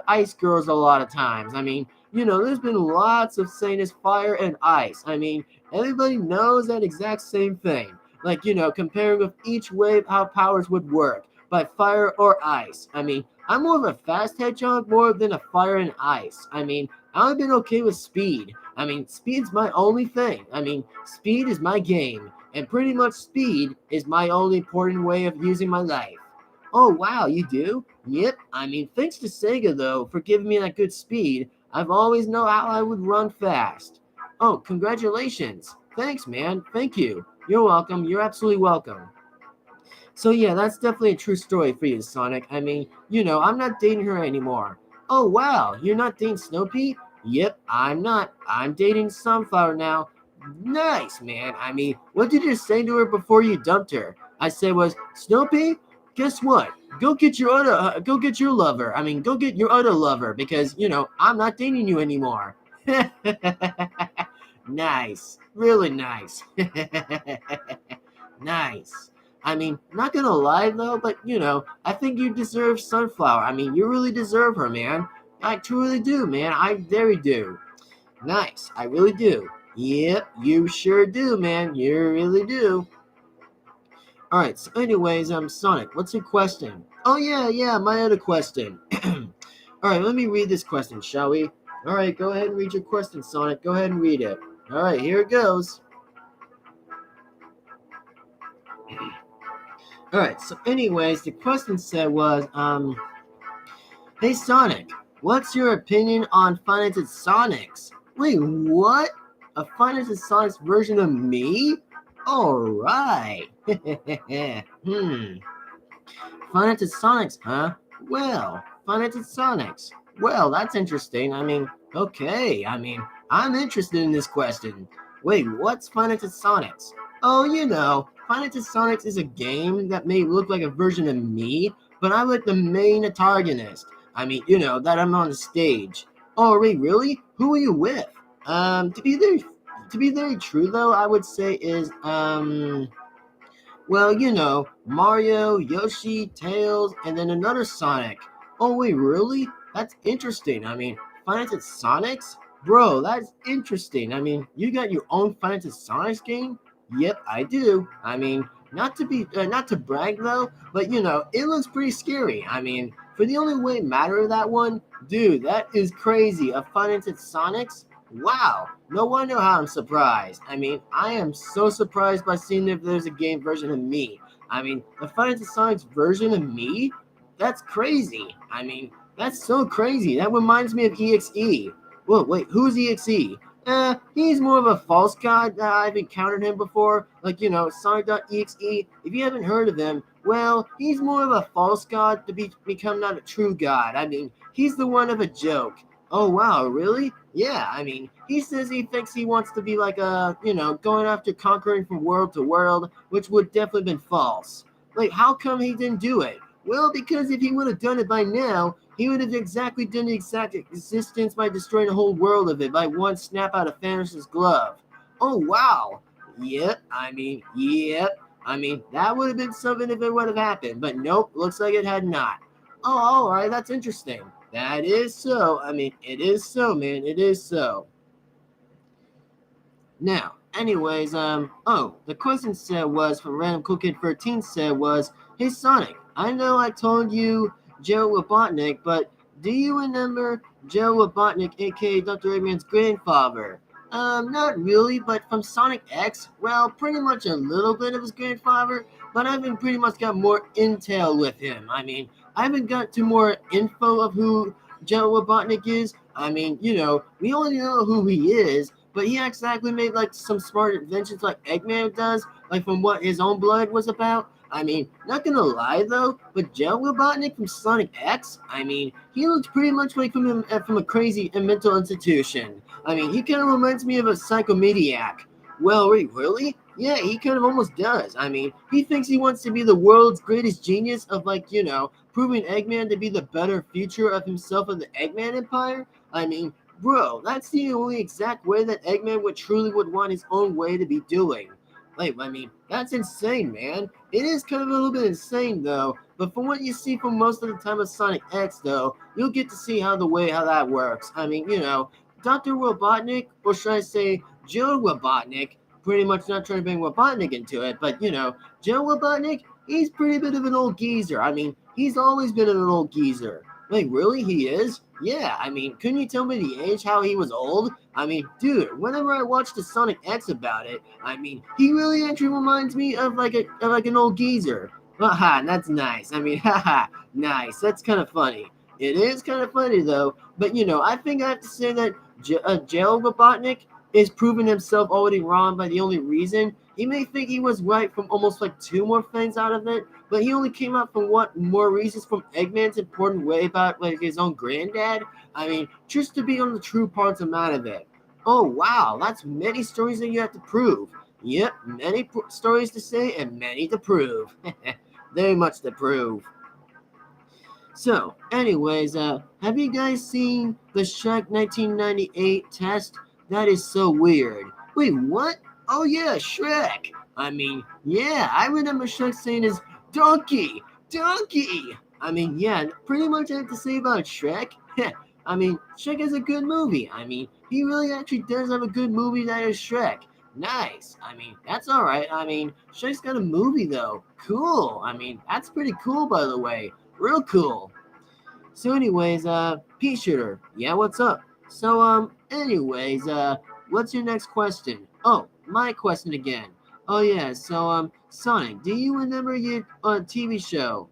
ice girls a lot of times. I mean, there's been lots of saying it's fire and ice. I mean, everybody knows that exact same thing. Like, comparing with each wave how powers would work by fire or ice. I mean, I'm more of a fast hedgehog more than a fire and ice. I mean, I've been okay with speed. I mean, speed's my only thing. I mean, speed is my game, and pretty much speed is my only important way of using my life. Oh, wow, you do? Yep. I mean, thanks to Sega, though, for giving me that good speed. I've always known how I would run fast. Oh, congratulations. Thanks, man. Thank you. You're welcome. You're absolutely welcome. So yeah, that's definitely a true story for you, Sonic. I mean, I'm not dating her anymore. Oh wow, you're not dating Snow Pea? Yep, I'm not. I'm dating Sunflower now. Nice, man. I mean, what did you say to her before you dumped her? I said was, Snow Pea, guess what? Go get your lover. I mean, go get your other lover because, I'm not dating you anymore. Nice. Really nice. Nice. I mean, not gonna lie though, but I think you deserve Sunflower. I mean, you really deserve her, man. I truly do, man. I very do. Nice. I really do. Yep, you sure do, man. You really do. All right. So, anyways, Sonic. What's your question? Oh yeah, yeah. My other question. All right. Let me read this question, shall we? All right. Go ahead and read your question, Sonic. Go ahead and read it. All right. Here it goes. All right. So, anyways, the question said was, hey Sonic, what's your opinion on Final Fantasy Sonics? Wait, what? A Final Fantasy Sonics version of me? Alright. Final Fantasy Sonics, huh? Well, Final Fantasy Sonics. Well, that's interesting. I mean, okay. I mean, I'm interested in this question. Wait, what's Final Fantasy Sonics? Oh, Final Fantasy Sonics is a game that may look like a version of me, but I'm like the main antagonist. I mean, that I'm on the stage. Oh, wait, really? Who are you with? To be very true though, I would say is well, Mario, Yoshi, Tails, and then another Sonic. Oh wait, really? That's interesting. I mean, Final Fantasy Sonics? Bro, that's interesting. I mean, you got your own Final Fantasy Sonics game? Yep, I do. I mean, not to brag though, but it looks pretty scary. I mean, for the only way matter of that one, dude, that is crazy. A Final Fantasy Sonics? Wow, no wonder how I'm surprised. I mean, I am so surprised by seeing if there's a game version of me. I mean, the Final Fantasy Sonics version of me? That's crazy. I mean, that's so crazy. That reminds me of EXE. Whoa, wait, who's EXE? He's more of a false god. I've encountered him before. Like, Sonic.exe. If you haven't heard of him, well, he's more of a false god to become not a true god. I mean, he's the one of a joke. Oh, wow, really? Yeah, I mean, he says he thinks he wants to be like going after conquering from world to world, which would definitely been false. Like, how come he didn't do it? Well, because if he would have done it by now, he would have exactly done the exact existence by destroying the whole world of it by one snap out of Thanos' glove. Oh, wow. Yep, I mean, that would have been something if it would have happened, but nope, looks like it had not. Oh, all right, that's interesting. That is so. I mean, it is so, man. It is so. Now, anyways, the question said was from Random Cool Kid 13 said was, hey Sonic, I know I told you Joe Robotnik, but do you remember Joe Robotnik, aka Dr. Eggman's grandfather? Not really, but from Sonic X, well, pretty much a little bit of his grandfather, but I haven't pretty much got more intel with him. I mean, I haven't got to more info of who Joe Robotnik is. I mean, we only know who he is, but he exactly made like some smart inventions like Eggman does, like from what his own blood was about. I mean, not gonna lie though, but Joe Robotnik from Sonic X, I mean, he looks pretty much like from a crazy and mental institution. I mean, he kind of reminds me of a psychomaniac. Well, wait, really? Yeah, he kind of almost does. I mean, he thinks he wants to be the world's greatest genius of like, proving Eggman to be the better future of himself of the Eggman Empire. I mean, bro, that's the only exact way that Eggman would want his own way to be doing. Like, I mean, that's insane, man. It is kind of a little bit insane, though. But from what you see from most of the time of Sonic X, though, you'll get to see how that works. I mean, Dr. Robotnik, or should I say Joe Robotnik, pretty much not trying to bring Robotnik into it, but, Joe Robotnik, he's pretty bit of an old geezer. I mean, he's always been an old geezer. Like, really? He is? Yeah, I mean, couldn't you tell me the age, how he was old? I mean, dude, whenever I watch the Sonic X about it, I mean, he really actually reminds me of like an old geezer. Haha, that's nice. I mean, haha, nice. That's kind of funny. It is kind of funny, though. But, I think I have to say that Jail Robotnik is proving himself already wrong by the only reason. He may think he was right from almost like two more things out of it, but he only came out from what more reasons from Eggman's important way about like his own granddad. I mean, just to be on the true parts amount of it. Oh wow, that's many stories that you have to prove. Yep, many stories to say and many to prove. Very much to prove. So, anyways, have you guys seen the Shrek 1998 test? That is so weird. Wait, what? Oh yeah, Shrek. I mean, yeah, I remember Shrek saying his donkey, donkey. I mean, yeah, pretty much I have to say about Shrek. I mean, Shrek is a good movie. I mean, he really actually does have a good movie that is Shrek. Nice. I mean, that's all right. I mean, Shrek's got a movie though. Cool. I mean, that's pretty cool, by the way. Real cool. So anyways, Peashooter, yeah, what's up? So, anyways, what's your next question? Oh, my question again. Oh yeah, so, Sonic, do you remember your TV show,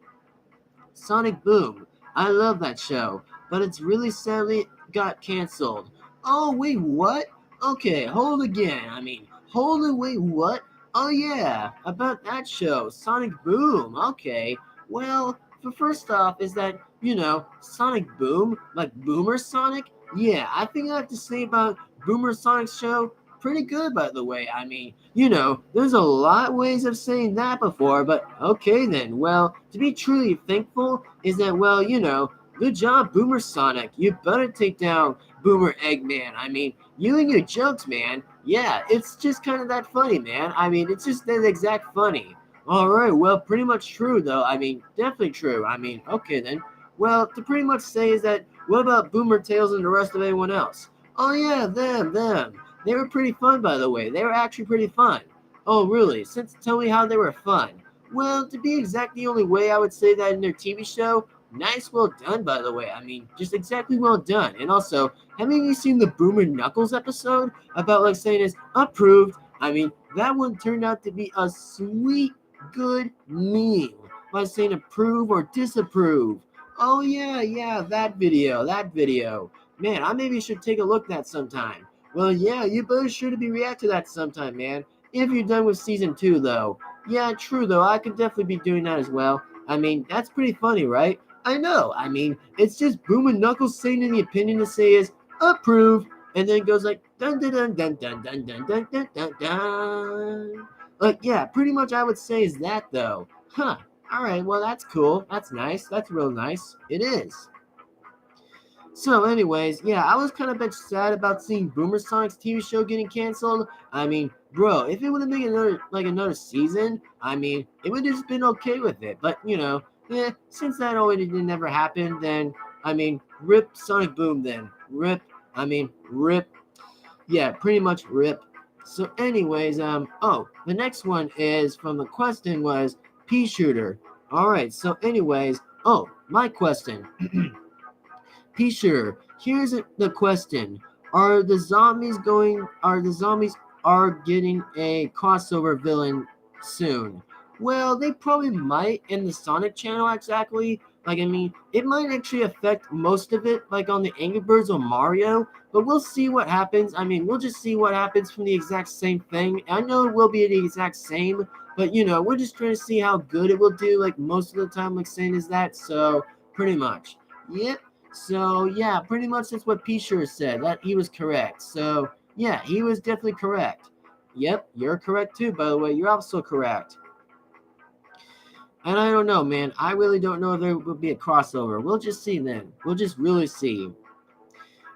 Sonic Boom? I love that show, but it's really sadly got canceled. Oh, wait, what? Okay, hold again. I mean, hold it, wait, what? Oh yeah, about that show, Sonic Boom. Okay, well, for first off, is that, Sonic Boom, like Boomer Sonic? Yeah, I think I have to say about Boomer Sonic's show, pretty good, by the way. I mean, there's a lot of ways of saying that before, but okay then. Well, to be truly thankful is that, well, good job, Boomer Sonic. You better take down Boomer Eggman. I mean, you and your jokes, man. Yeah, it's just kind of that funny, man. I mean, it's just that exact funny. All right, well, pretty much true, though. I mean, definitely true. I mean, okay then. Well, to pretty much say is that, what about Boomer Tails and the rest of everyone else? Oh yeah, them. They were pretty fun, by the way. They were actually pretty fun. Oh, really? Tell me how they were fun. Well, to be exact, the only way I would say that in their TV show, nice, well done, by the way. I mean, just exactly well done. And also, haven't you seen the Boomer Knuckles episode about like saying it's approved? I mean, that one turned out to be a sweet, good meme by saying approve or disapprove. Oh yeah, that video. Man, I maybe should take a look at that sometime. Well, yeah, you better sure to be react to that sometime, man. If you're done with season 2, though. Yeah, true, though. I could definitely be doing that as well. I mean, that's pretty funny, right? I know. I mean, it's just Boom and Knuckles saying in the opinion to say is approve, and then it goes like dun dun dun dun dun dun dun dun dun dun dun. Like, yeah, pretty much I would say is that though. Huh. All right. Well, that's cool. That's nice. That's real nice. It is. So, anyways, yeah, I was kind of a bit sad about seeing Boomer Sonic's TV show getting canceled. I mean, bro, if it would have been another season, I mean, it would have just been okay with it. But yeah, since that already never happened, then I mean, rip Sonic Boom then. Rip. I mean, rip. Yeah, pretty much rip. So anyways, the next one is from the question was Peashooter. Alright, so anyways, my question. Peashooter, here's the question. Are getting a crossover villain soon? Well, they probably might in the Sonic channel exactly. Like, I mean, it might actually affect most of it, like on the Angry Birds or Mario, but we'll see what happens. I mean, we'll just see what happens from the exact same thing. I know it will be the exact same, but we're just trying to see how good it will do, like most of the time, like saying is that. So, pretty much. Yep. So, yeah, pretty much that's what Peashooter said. That he was correct. So, yeah, he was definitely correct. Yep, you're correct too, by the way. You're also correct. And I don't know, man. I really don't know if there will be a crossover. We'll just see then. We'll just really see.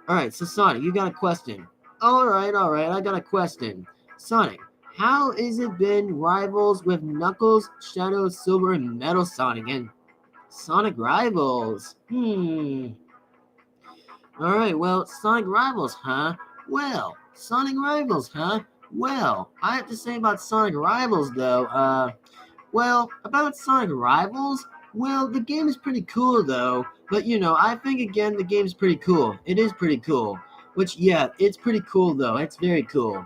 All right, so Sonic, you got a question. All right, I got a question. Sonic, how has it been rivals with Knuckles, Shadow, Silver, and Metal Sonic? And Sonic Rivals? All right, well, Sonic Rivals, huh? Well, Sonic Rivals, huh? Well, I have to say about Sonic Rivals, though, about Sonic Rivals, well, the game is pretty cool, though. But, I think, again, the game's pretty cool. It is pretty cool. Which, yeah, it's pretty cool, though. It's very cool.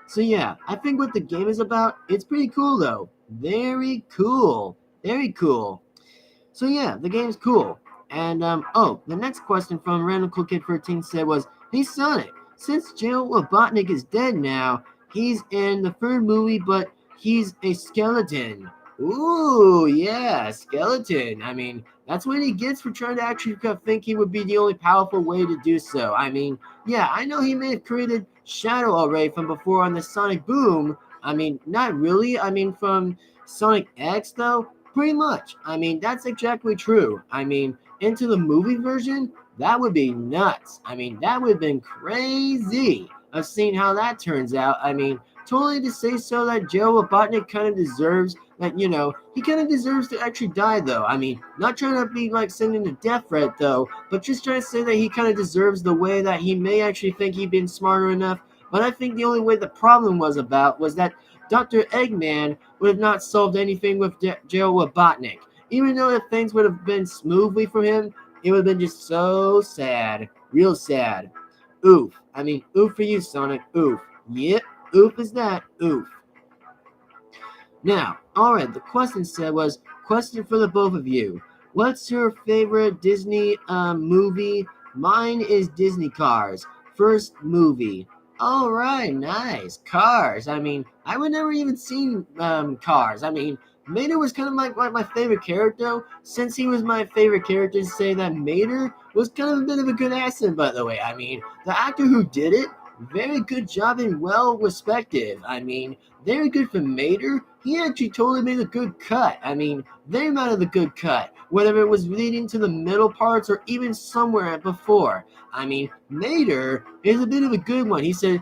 So, yeah, I think what the game is about, it's pretty cool, though. Very cool. Very cool. So, yeah, the game's cool. And, the next question from Random Cool Kid 13 said was, hey, Sonic, since Jill Robotnik is dead now, he's in the third movie, but he's a skeleton. Ooh, yeah, skeleton. I mean, that's what he gets for trying to actually think he would be the only powerful way to do so. I mean, yeah, I know he may have created Shadow already from before on the Sonic Boom. I mean, not really. I mean, from Sonic X, though, pretty much. I mean, that's exactly true. I mean, into the movie version, that would be nuts. I mean, that would have been crazy. I've seen how that turns out. I mean, totally to say so that Joe Robotnik kind of deserves that, he kind of deserves to actually die, though. I mean, not trying to be like sending a death threat, though, but just trying to say that he kind of deserves the way that he may actually think he'd been smarter enough. But I think the only way the problem was that Dr. Eggman would have not solved anything with Joe Robotnik. Even though if things would have been smoothly for him, it would have been just so sad. Real sad. Oof. I mean, oof for you, Sonic. Oof. Yep. Oof is that. Oof. Now, alright, the question question for the both of you. What's your favorite Disney movie? Mine is Disney Cars. First movie. Alright, nice. Cars. I mean, I would never even seen Cars. I mean, Mater was kind of like my favorite character. Since he was my favorite character, to say that Mater was kind of a bit of a good accent, by the way. I mean, the actor who did it, very good job and well respected. I mean, very good for Mater. He actually totally made a good cut. I mean, very much of a good cut. Whether it was leading to the middle parts or even somewhere before. I mean, Mater is a bit of a good one. He said,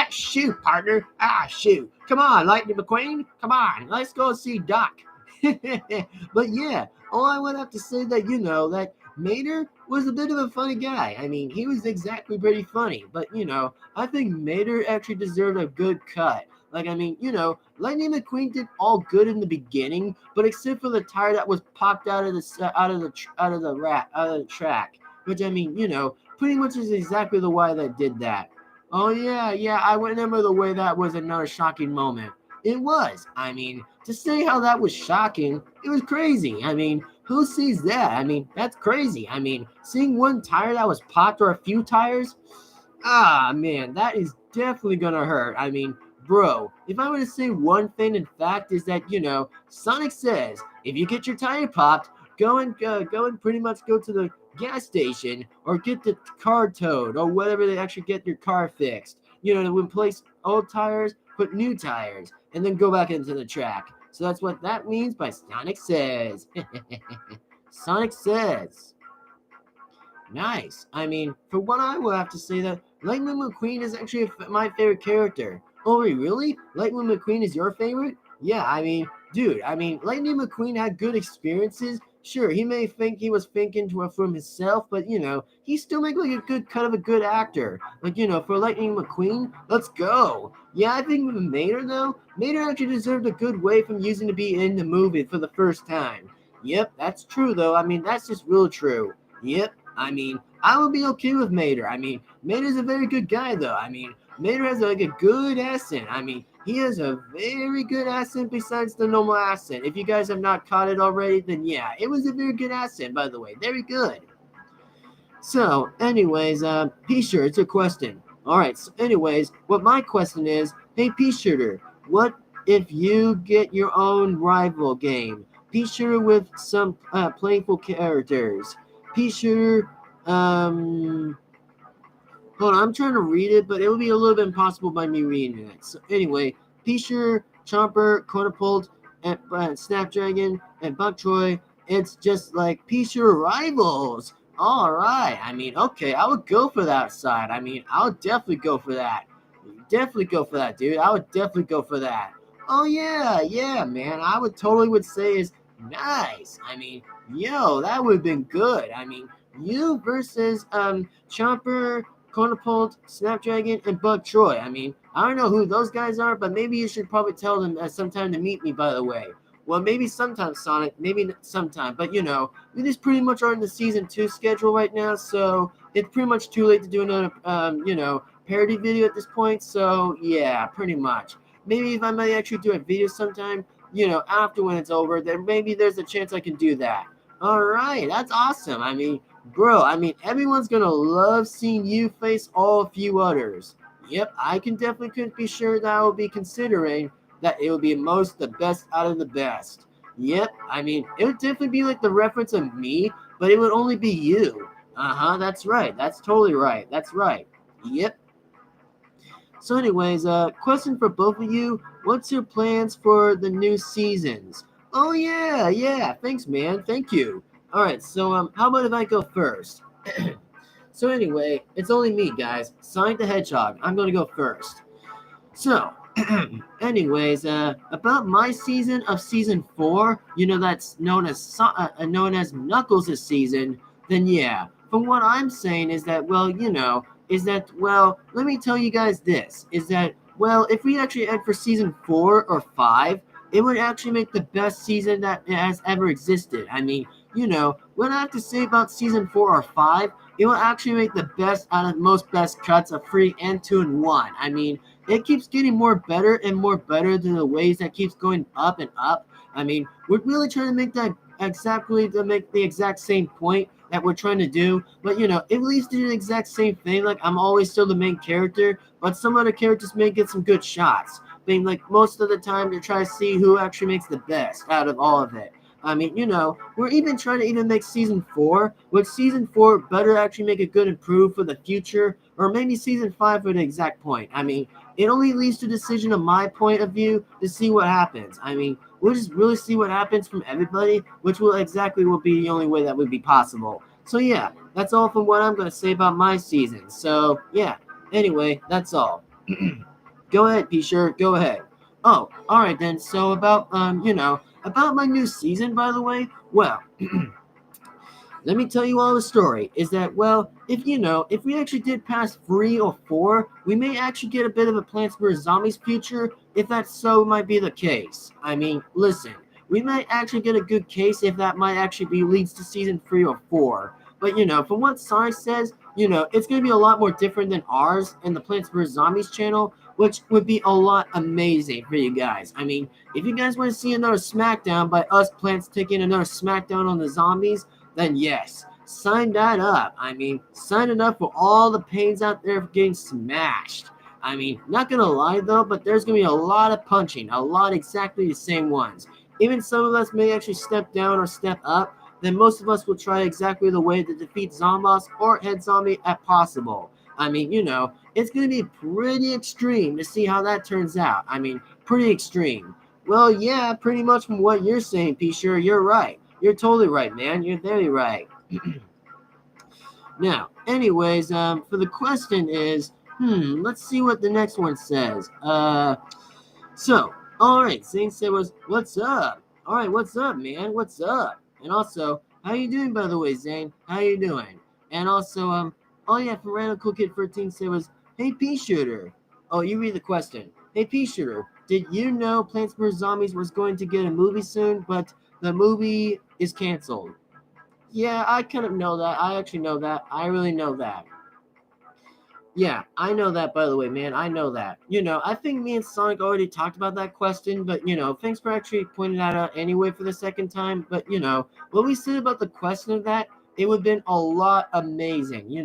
shoot, partner. Shoot. Come on, Lightning McQueen. Come on, let's go see Doc. But yeah, all I would have to say that, that Mater was a bit of a funny guy. I mean, he was exactly pretty funny. But, I think Mater actually deserved a good cut. Like, I mean, Lightning McQueen did all good in the beginning, but except for the tire that was popped out of the track, which, I mean, pretty much is exactly the way that did that. Oh yeah, I remember the way that was another shocking moment. It was. I mean, to say how that was shocking, it was crazy. I mean, who sees that? I mean, that's crazy. I mean, seeing one tire that was popped or a few tires, man, that is definitely gonna hurt. I mean, bro, if I were to say one thing in fact is that, Sonic says, if you get your tire popped, go and pretty much go to the gas station or get the car towed or whatever they actually get your car fixed. To replace old tires, put new tires, and then go back into the track. So that's what that means by Sonic says. Sonic says. Nice. I mean, for what I will have to say that Lightning McQueen is actually my favorite character. Oh, really? Lightning McQueen is your favorite? Yeah, I mean, dude, Lightning McQueen had good experiences Sure, he may think he was thinking from himself, but he still make like a good kind of a good actor. Like for Lightning McQueen, let's go. Yeah, I think with Mater though, Mater actually deserved a good way from using to be in the movie for the first time. Yep, that's true though. I mean, that's just real true. Yep. I mean, I would be okay with Mater. I mean, Mater's a very good guy though. I mean, Mater has like a good accent. I mean, he has a very good accent besides the normal accent. If you guys have not caught it already, then yeah, it was a very good accent, by the way. Very good. So, anyways, Peashooter, it's a question. All right, so anyways, what my question is, hey, Peashooter, what if you get your own rival game? Peashooter with some playful characters. Peashooter, hold on, I'm trying to read it, but it would be a little bit impossible by me reading it. So anyway, Peashooter, Chomper, Cornapult, and Snapdragon, and Bugtroy, it's just like Peashooter rivals. All right. I mean, okay, I would go for that side. I mean, I would definitely go for that. Definitely go for that, dude. I would definitely go for that. Oh yeah, man. I would say is nice. I mean, yo, that would have been good. I mean, you versus Chomper, Cornapult, Snapdragon, and Bug Troy. I mean, I don't know who those guys are, but maybe you should probably tell them sometime to meet me, by the way. Well, maybe sometime, Sonic, maybe sometime. But, we just pretty much are in the Season 2 schedule right now, so it's pretty much too late to do another, parody video at this point. So, yeah, pretty much. Maybe if I might actually do a video sometime, after when it's over, then maybe there's a chance I can do that. All right, that's awesome. I mean, bro, everyone's gonna love seeing you face all a few others. Yep, I can definitely be sure that I will be considering that it will be the best out of the best. Yep, it would definitely be like the reference of me, but it would only be you. That's right. That's totally right. That's right. Yep. So anyways, question for both of you. What's your plans for the new seasons? Oh yeah. Thanks, man. Thank you. All right, so how about if I go first? So anyway, it's only me, guys. Sonic the Hedgehog. I'm going to go first. So, anyways, about my season of season 4, that's known as Knuckles' season. Then yeah, from what I'm saying is that let me tell you guys this is that if we actually head for season 4 or 5, it would actually make the best season that has ever existed. What I have to say about season 4 or 5, it will actually make the best out of most best cuts of 3 and 2 and 1. It keeps getting more better and more better to the ways that keeps going up and up. We're really trying to make that make the exact same point that we're trying to do. But it leads to the exact same thing. Like I'm always still the main character, but some other characters may get some good shots. Like most of the time to try to see who actually makes the best out of all of it. We're even trying to even make season 4. Would season 4 better actually make a good improve for the future? Or maybe season 5 for the exact point? It only leads to decision of my point of view to see what happens. We'll just really see what happens from everybody, which will be the only way that would be possible. So yeah, that's all from what I'm going to say about my season. So yeah, anyway, that's all. Go ahead, Peashooter, go ahead. Oh, all right then. So about about my new season, by the way, let me tell you all the story. Is that if we actually did pass 3 or 4, we may actually get a bit of a Plants vs Zombies future. If that so might be the case. Listen, we might actually get a good case if that might actually be leads to season 3 or 4. But from what Sonic says, it's going to be a lot more different than ours and the Plants vs Zombies channel, which would be a lot amazing for you guys. If you guys want to see another SmackDown by us plants taking another SmackDown on the zombies, then yes, sign that up. Sign it up for all the pains out there for getting smashed. Not gonna lie though, but there's gonna be a lot of punching, a lot exactly the same ones. Even some of us may actually step down or step up, then most of us will try exactly the way to defeat Zomboss or Head Zombie as possible. It's going to be pretty extreme to see how that turns out. Pretty extreme. Well, yeah, pretty much from what you're saying, Peashooter, you're right. You're totally right, man. You're very right. Now, anyways, for the question is, let's see what the next one says. So, all right, Zane said what's up? All right, what's up, man? What's up? And also, how you doing, by the way, Zane? How you doing? And also, oh yeah, from Random Cool Kid 13 said was, hey, Peashooter. Oh, you read the question. Hey, Peashooter, did you know Plants vs. Zombies was going to get a movie soon, but the movie is canceled? Yeah, I kind of know that. I actually know that. I really know that. Yeah, I know that, by the way, man. I know that. I think me and Sonic already talked about that question, but, thanks for actually pointing that out anyway for the second time. But, what we said about the question of that, it would have been a lot amazing,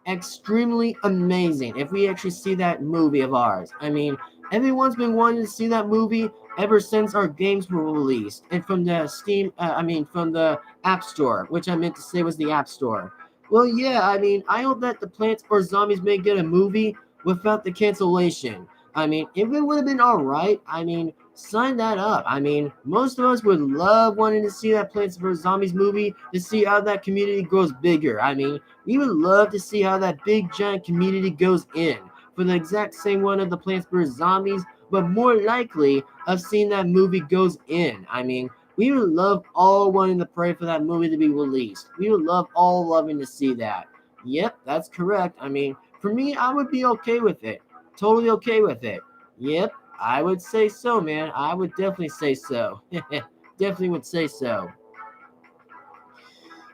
extremely amazing if we actually see that movie of ours. I mean, everyone's been wanting to see that movie ever since our games were released and from the from the App Store, which I meant to say was the App Store. Well, yeah, I mean, I hope that the Plants vs. Zombies may get a movie without the cancellation. I mean, if it would have been all right, I mean, sign that up. I mean, most of us would love wanting to see that Plants vs. Zombies movie to see how that community grows bigger. I mean, we would love to see how that big giant community goes in for the exact same one of the Plants vs. Zombies, but more likely of seeing that movie goes in. I mean, we would love all wanting to pray for that movie to be released. We would love all loving to see that. Yep, that's correct. I mean, for me, I would be okay with it. Totally okay with it. Yep, I would say so, man. I would definitely say so. Definitely would say so.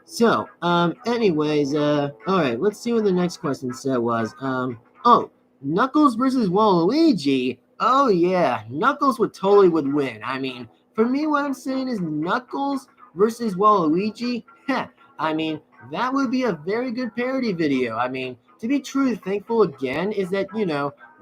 So, anyways, all right, let's see what the next question said was. Oh, Knuckles versus Waluigi. Oh yeah, Knuckles would win. I mean, for me, what I'm saying is Knuckles versus Waluigi. Heh, I mean, that would be a very good parody video. I mean, to be truly thankful again is that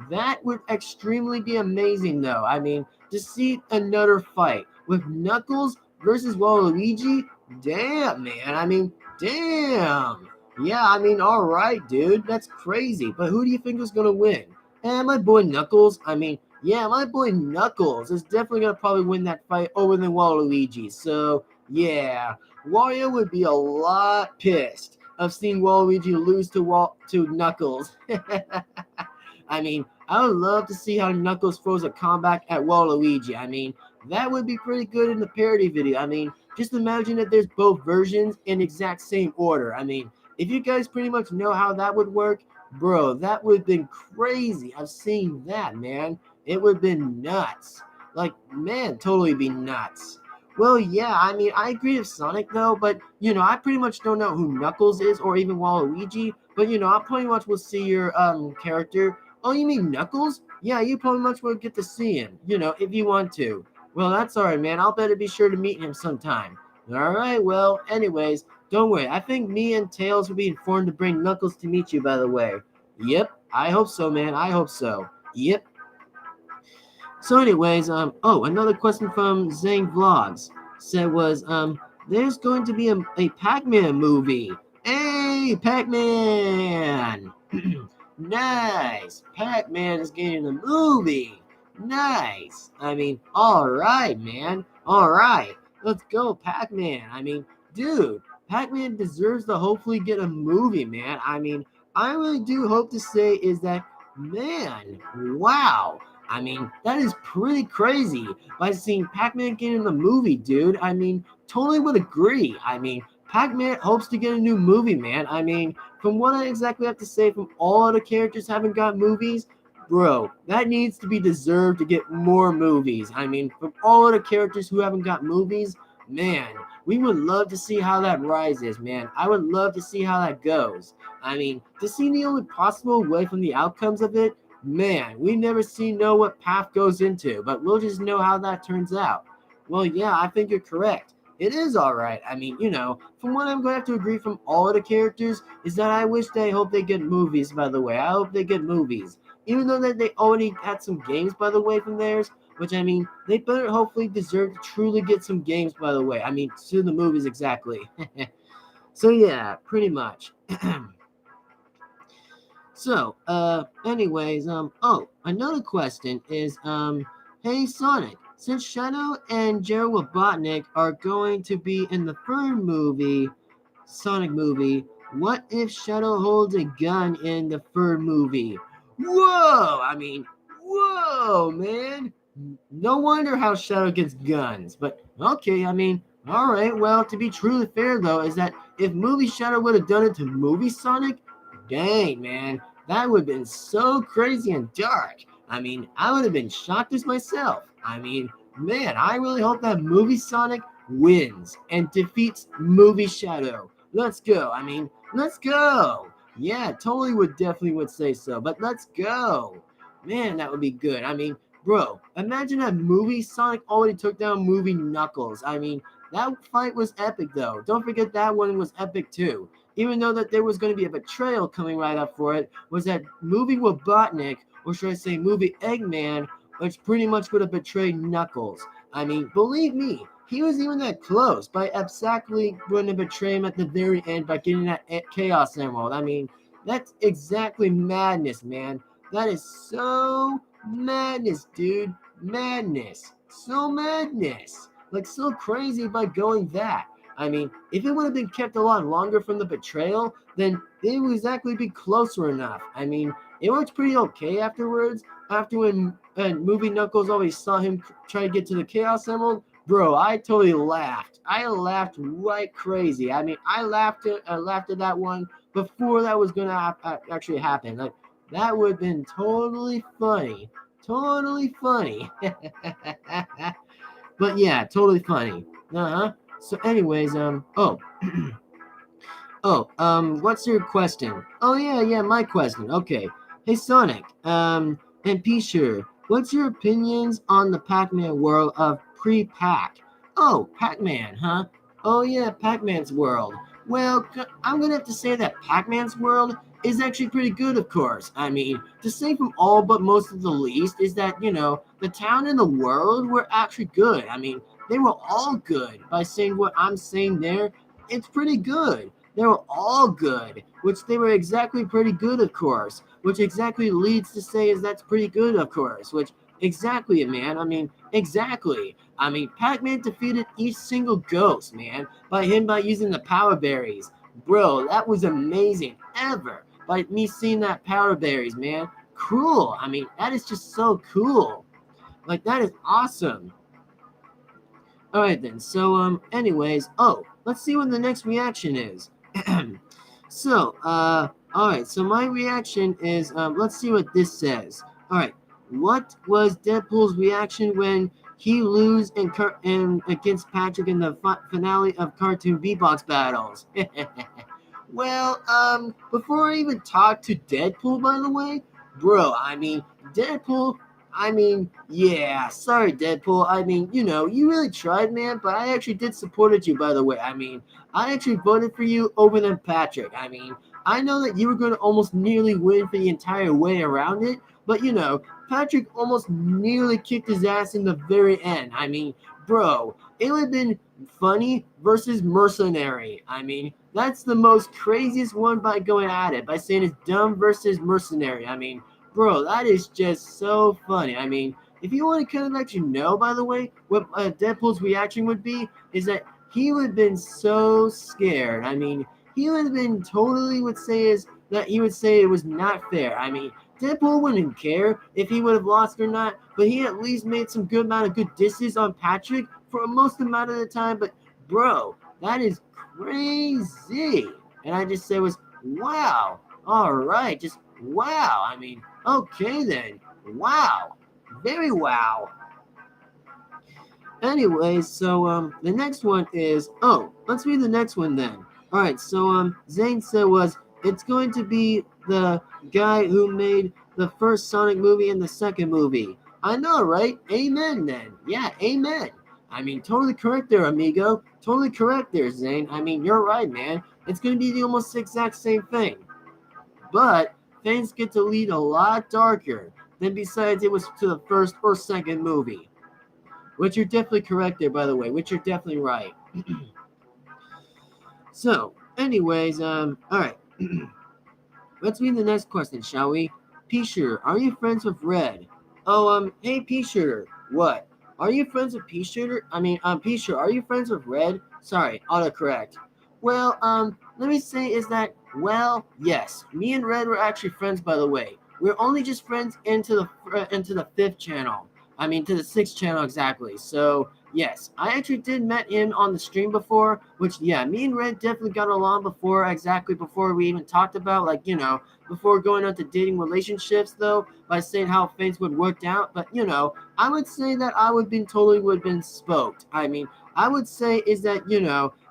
that would extremely be amazing though. I mean, to see another fight with Knuckles versus Waluigi. Damn, man. I mean, damn. Yeah, I mean, all right, dude. That's crazy. But who do you think is going to win? My boy Knuckles. I mean, yeah, my boy Knuckles is definitely going to probably win that fight over than Waluigi. So, yeah, Wario would be a lot pissed of seeing Waluigi lose to Knuckles. I mean, I would love to see how Knuckles throws a comeback at Waluigi. I mean, that would be pretty good in the parody video. I mean, just imagine that there's both versions in exact same order. I mean, if you guys pretty much know how that would work, bro, that would have been crazy. I've seen that, man. It would have been nuts. Like, man, totally be nuts. Well, yeah, I mean, I agree with Sonic, though, but, I pretty much don't know who Knuckles is or even Waluigi, but, I pretty much will see your character. Oh, you mean Knuckles? Yeah, you pretty much will get to see him, if you want to. Well, that's all right, man. I'll better be sure to meet him sometime. All right, well, anyways, don't worry. I think me and Tails will be informed to bring Knuckles to meet you, by the way. Yep, I hope so, man. I hope so. Yep. So anyways, oh, another question from Zane Vlogs said was, there's going to be a Pac-Man movie. Hey, Pac-Man! Nice! Pac-Man is getting a movie. Nice. I mean, all right, man. All right. Let's go, Pac-Man. I mean, dude, Pac-Man deserves to hopefully get a movie, man. I mean, I really do hope to say is that, man, wow. I mean, that is pretty crazy by seeing Pac-Man get in the movie, dude. I mean, totally would agree. I mean, Pac-Man hopes to get a new movie, man. I mean, from what I exactly have to say, from all the characters haven't got movies, bro, that needs to be deserved to get more movies. I mean, from all of the characters who haven't got movies, man, we would love to see how that rises, man. I would love to see how that goes. I mean, to see the only possible way from the outcomes of it, man, we never know what path goes into, but we'll just know how that turns out. Well, yeah, I think you're correct. It is all right. I mean, from what I'm going to have to agree from all of the characters is that I wish they hope they get movies, by the way. I hope they get movies. Even though that they already had some games, by the way, from theirs, which, I mean, they better hopefully deserve to truly get some games, by the way. I mean, to the movies exactly. So, yeah, pretty much. So, anyways, oh, another question is, hey, Sonic, since Shadow and Gerald Robotnik are going to be in the third Sonic movie, what if Shadow holds a gun in the third movie? Whoa! I mean, whoa, man! No wonder how Shadow gets guns, but okay, I mean, All right, well, to be truly fair, though, is that if Movie Shadow would have done it to Movie Sonic, dang, man, that would have been so crazy and dark. I mean, I would have been shocked as myself. I mean, man, I really hope that Movie Sonic wins and defeats Movie Shadow. Let's go. I mean, let's go. Yeah, totally definitely would say so, but let's go. Man, that would be good. I mean, bro, imagine that Movie Sonic already took down Movie Knuckles. I mean, that fight was epic, though. Don't forget that one was epic, too. Even though that there was going to be a betrayal coming right up for it, was that movie Robotnik, or should I say movie Eggman, which pretty much would have betrayed Knuckles. I mean, believe me, he was even that close by exactly going to betray him at the very end by getting that Chaos Emerald. I mean, that's exactly madness, man. That is so madness, dude. Madness. So madness. Like, so crazy by going that. I mean, if it would have been kept a lot longer from the betrayal, then it would exactly be closer enough. I mean, it worked pretty okay afterwards. After when Movie Knuckles always saw him try to get to the Chaos Emerald, bro, I totally laughed. I laughed right crazy. I mean, I laughed at that one before that was gonna actually happen. Like, that would have been totally funny. Totally funny. But yeah, totally funny. Uh-huh. So anyways, what's your question? Oh yeah, my question. Okay. Hey Sonic, and Peashooter, what's your opinions on the Pac-Man world of pre-Pac? Oh, Pac-Man, huh? Oh yeah, Pac-Man's world. Well, I'm gonna have to say that Pac-Man's world is actually pretty good, of course. I mean, to say from all but most of the least is that, the town and the world were actually good. I mean, they were all good. By saying what I'm saying there, it's pretty good. They were all good, which they were exactly pretty good, of course, which exactly leads to say is that's pretty good, of course, which exactly, man. I mean, exactly. I mean, Pac-Man defeated each single ghost, man, by using the power berries. Bro, that was amazing ever. By me seeing that power berries, man. Cool. I mean, that is just so cool. Like, that is awesome. All right then. So anyways, let's see what the next reaction is. So all right. So my reaction is let's see what this says. All right. What was Deadpool's reaction when he lose in against Patrick in the finale of Cartoon Beatbox battles? Well, before I even talk to Deadpool, by the way, bro, I mean, Deadpool, yeah, sorry, Deadpool. I mean, you really tried, man, but I actually did supported you, by the way. I mean, I actually voted for you over than Patrick. I mean, I know that you were going to almost nearly win for the entire way around it, but, Patrick almost nearly kicked his ass in the very end. I mean, bro, it would have been funny versus mercenary. I mean, that's the most craziest one by going at it, by saying it's dumb versus mercenary. I mean, bro, that is just so funny. I mean, if you want to kind of let you know, by the way, what Deadpool's reaction would be, is that he would have been so scared. I mean, he would have been totally would say is that he would say it was not fair. I mean, Deadpool wouldn't care if he would have lost or not, but he at least made some good amount of good disses on Patrick for most amount of the time. But bro, that is crazy. And I just say was wow. All right, just wow. I mean, okay then. Wow. Very wow. Anyways, so the next one is let's read the next one then. All right, so Zane said it's going to be the guy who made the first Sonic movie and the second movie. I know, right? Amen then. Yeah, amen. I mean, totally correct there, amigo. Totally correct there, Zane. I mean, you're right, man. It's going to be the almost exact same thing. But things get to lead a lot darker than besides it was to the first or second movie. Which you're definitely correct there, by the way. Which you're definitely right. So, anyways, all right. Let's read the next question, shall we? Peashooter, are you friends with Red? Oh, hey Peashooter, what? Are you friends with Peashooter? Peashooter, are you friends with Red? Sorry, autocorrect. Well, let me say is that, well, yes, me and Red were actually friends, by the way. We're only just friends into the fifth channel. To the sixth channel exactly. So Yes, I actually did met him on the stream before, which yeah, me and Red definitely got along before, exactly before we even talked about before going on to dating relationships though, by saying how things would work out. But I would say that I would have been spoked. I mean, I would say is that,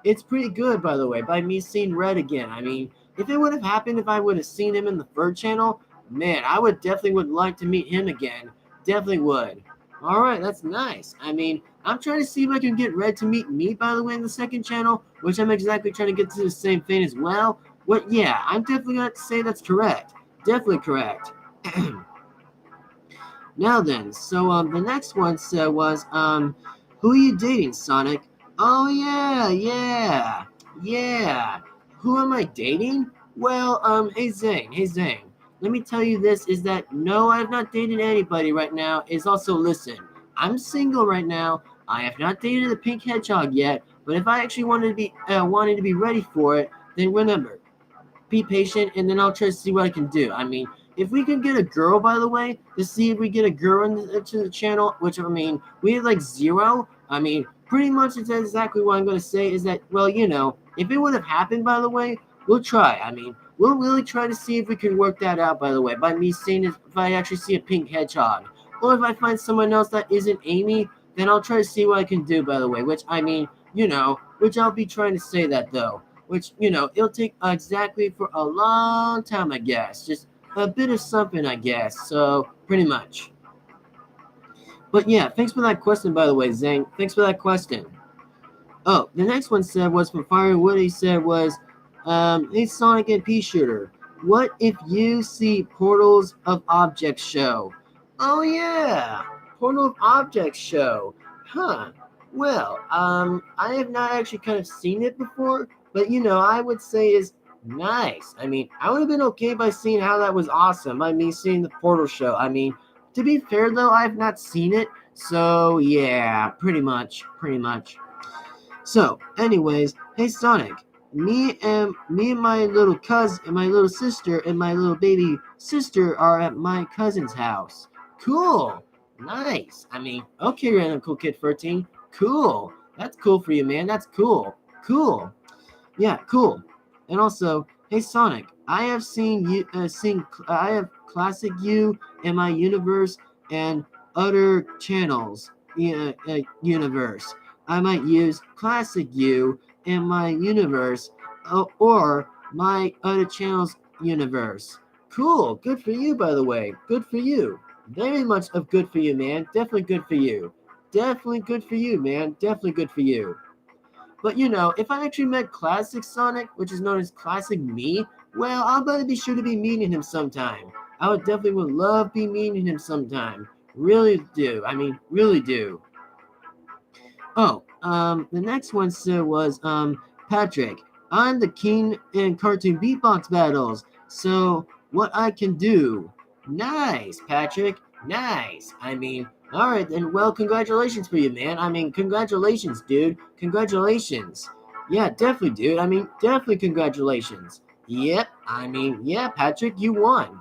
it's pretty good by the way, by me seeing Red again. I mean, if it would have happened if I would have seen him in the third channel, man, I would definitely would like to meet him again. Definitely would. All right, that's nice. I mean, I'm trying to see if I can get Red to meet me, by the way, in the second channel, which I'm exactly trying to get to the same thing as well. What? Yeah, I'm definitely going to say that's correct. Definitely correct. Now then, so the next one was who are you dating, Sonic? Oh yeah. Who am I dating? Well, hey Zane. Let me tell you this: is that no, I have not dated anybody right now. Is also listen, I'm single right now. I have not dated a pink hedgehog yet, but if I actually wanted to be ready for it, then remember, be patient, and then I'll try to see what I can do. I mean, if we can get a girl, by the way, to see if we get a girl into the channel, which I mean, we have like zero. I mean, pretty much it's exactly what I'm going to say is that, well, if it would have happened, by the way, we'll try. I mean, we'll really try to see if we can work that out, by the way, by me seeing if I actually see a pink hedgehog. Or if I find someone else that isn't Amy, then I'll try to see what I can do, by the way, which I mean, which I'll be trying to say that though which it'll take exactly for a long time, I guess. Just a bit of something, I guess. So pretty much. But yeah, thanks for that question, by the way, Zane. Thanks for that question. Oh, the next one said was from Firewood. He said was, "Hey Sonic and Peashooter, what if you see Portals of Objects show?" Oh yeah, Portal of Objects show. Huh. Well, I have not actually kind of seen it before, but I would say is nice. I mean, I would have been okay by seeing how that was awesome. I mean, seeing the Portal show. I mean, to be fair though, I have not seen it, so yeah, pretty much. So, anyways, hey Sonic, me and my little cousin and my little sister and my little baby sister are at my cousin's house. Cool. Nice. I mean, okay, Random Cool Kid 13. Cool. That's cool for you, man. That's cool. Cool. Yeah, cool. And also, hey Sonic, I have I have classic you in my universe and other channels universe. I might use classic you in my universe or my other channels universe. Cool. Good for you, by the way. Good for you. Very much of good for you, man. Definitely good for you. Definitely good for you, man. Definitely good for you. But if I actually met Classic Sonic, which is known as Classic Me, well, I'll better be sure to be meeting him sometime. I would definitely would love be meeting him sometime. Really do. I mean, really do. Oh, the next one was Patrick. I'm the king in cartoon beatbox battles. So what I can do? Nice, Patrick. Nice. I mean, all right then. Well, congratulations for you, man. I mean, congratulations, dude. Congratulations. Yeah, definitely, dude. I mean, definitely congratulations. Yep. I mean, yeah, Patrick, you won.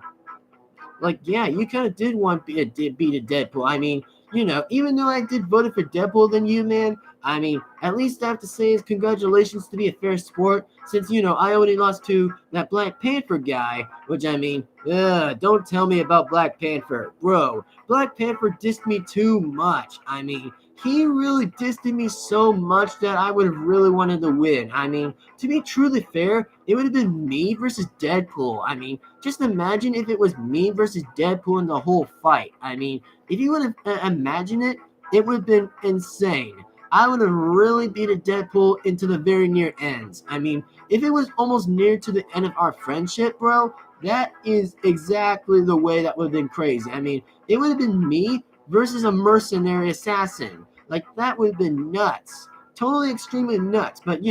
Like, yeah, you kind of did want beat a Deadpool. I mean, even though I did vote for Deadpool than you, man, I mean, at least I have to say is congratulations to be a fair sport, since, I only lost to that Black Panther guy, which I mean, don't tell me about Black Panther. Bro, Black Panther dissed me too much. I mean, he really dissed me so much that I would have really wanted to win. I mean, to be truly fair, it would have been me versus Deadpool. I mean, just imagine if it was me versus Deadpool in the whole fight. I mean, if you would have imagined it, it would have been insane. I would have really beaten Deadpool into the very near ends. I mean, if it was almost near to the end of our friendship, bro, that is exactly the way that would have been crazy. I mean, it would have been me versus a mercenary assassin. Like, that would have been nuts. Totally extremely nuts. But,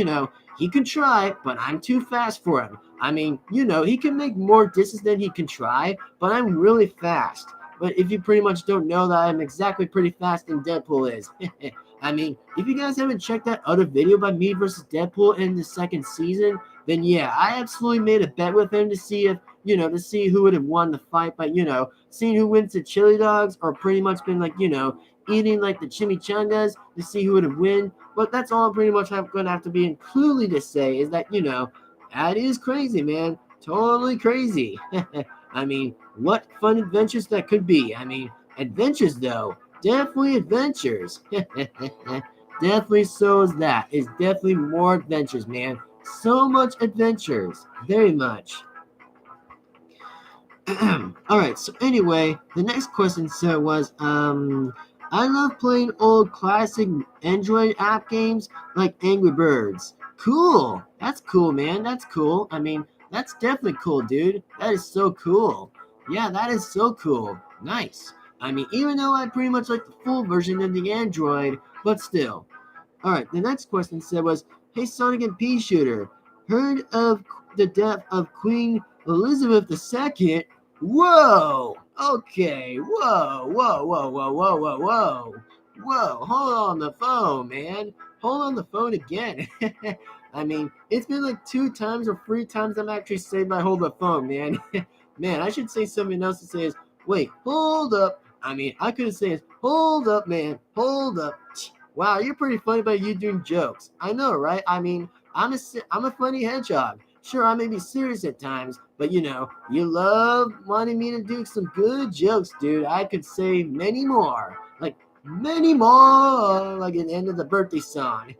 he can try, but I'm too fast for him. I mean, he can make more disses than he can try, but I'm really fast. But if you pretty much don't know that I'm exactly pretty fast than Deadpool is. I mean, if you guys haven't checked that other video by me versus Deadpool in the second season, then yeah, I absolutely made a bet with him to see if, to see who would have won the fight. But, seeing who wins the chili dogs or pretty much been like, eating like the chimichangas to see who would win. But that's all I'm pretty much going to have to be included to say is that, that is crazy, man. Totally crazy. I mean, what fun adventures that could be. I mean, adventures, though. Definitely adventures. Definitely so is that. It's definitely more adventures, man. So much adventures. Very much. All right. So anyway, the next question, sir, was I love playing old classic Android app games like Angry Birds. Cool. That's cool, man. That's cool. I mean, that's definitely cool, dude. That is so cool. Yeah, that is so cool. Nice. I mean, even though I pretty much like the full version of the Android, but still. All right, the next question said was, "Hey Sonic and Peashooter, heard of the death of Queen Elizabeth II?" Whoa! Okay, whoa, whoa, whoa, whoa, whoa, whoa, whoa, whoa! Hold on the phone, man. Hold on the phone again. I mean, it's been like 2 times or 3 times I'm actually saying by hold the phone, man. Man, I should say something else to say is, wait, hold up. I mean, I could say is, hold up, man, hold up. Wow, you're pretty funny about you doing jokes. I know, right? I mean, I'm a funny hedgehog. Sure, I may be serious at times, but you love wanting me to do some good jokes, dude. I could say many more. Like, many more. Like at the end of the birthday song.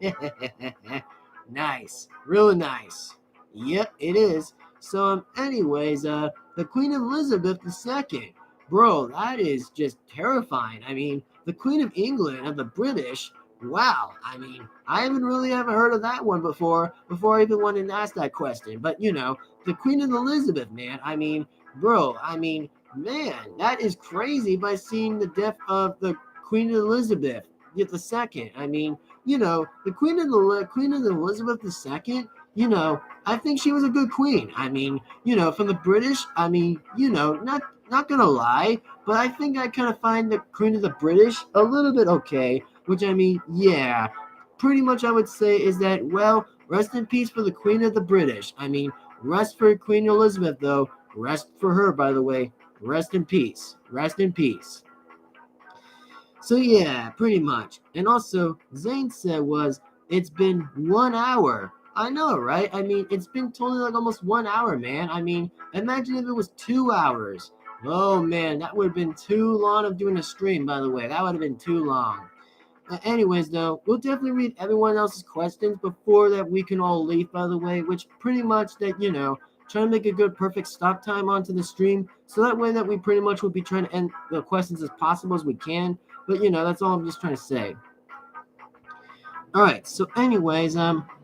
Nice. Really nice. Yep, it is. So, anyways, the Queen Elizabeth II. Bro, that is just terrifying. I mean, the Queen of England of the British. Wow, I mean, I haven't really ever heard of that one before I even wanted to ask that question. But, the Queen of Elizabeth, man, I mean, bro, I mean, man, that is crazy by seeing the death of the Queen Elizabeth the second. I mean, the Queen of Elizabeth II, I think she was a good queen. I mean, from the British, I mean, not gonna lie, but I think I kind of find the Queen of the British a little bit okay. Which I mean, yeah, pretty much I would say is that, well, rest in peace for the Queen of the British. I mean, rest for Queen Elizabeth, though. Rest for her, by the way. Rest in peace. Rest in peace. So yeah, pretty much. And also, Zane said it's been 1 hour. I know, right? I mean, it's been totally like almost 1 hour, man. I mean, imagine if it was 2 hours. Oh man, that would have been too long of doing a stream, by the way. That would have been too long. Anyways, though, we'll definitely read everyone else's questions before that we can all leave, by the way, which pretty much that, trying to make a good perfect stop time onto the stream. So that way that we pretty much will be trying to end the questions as possible as we can. But, that's all I'm just trying to say. All right, so anyways,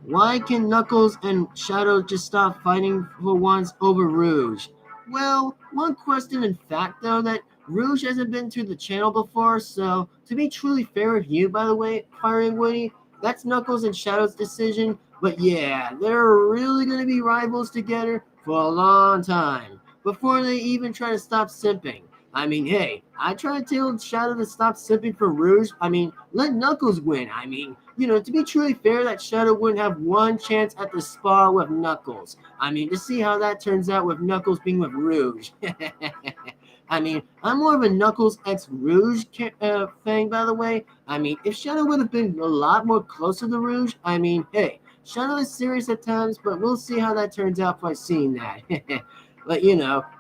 why can Knuckles and Shadow just stop fighting for once over Rouge? Well, one question in fact, though, that Rouge hasn't been to the channel before, so to be truly fair with you, by the way, Fire and Woody, that's Knuckles and Shadow's decision, but yeah, they're really going to be rivals together for a long time, before they even try to stop simping. I mean, hey, I try to tell Shadow to stop simping for Rouge. I mean, let Knuckles win. I mean, to be truly fair, that Shadow wouldn't have one chance at the spar with Knuckles. I mean, to see how that turns out with Knuckles being with Rouge. I mean, I'm more of a Knuckles x Rouge thing, by the way. I mean, if Shadow would have been a lot more closer to Rouge, I mean, hey, Shadow is serious at times, but we'll see how that turns out by seeing that. But,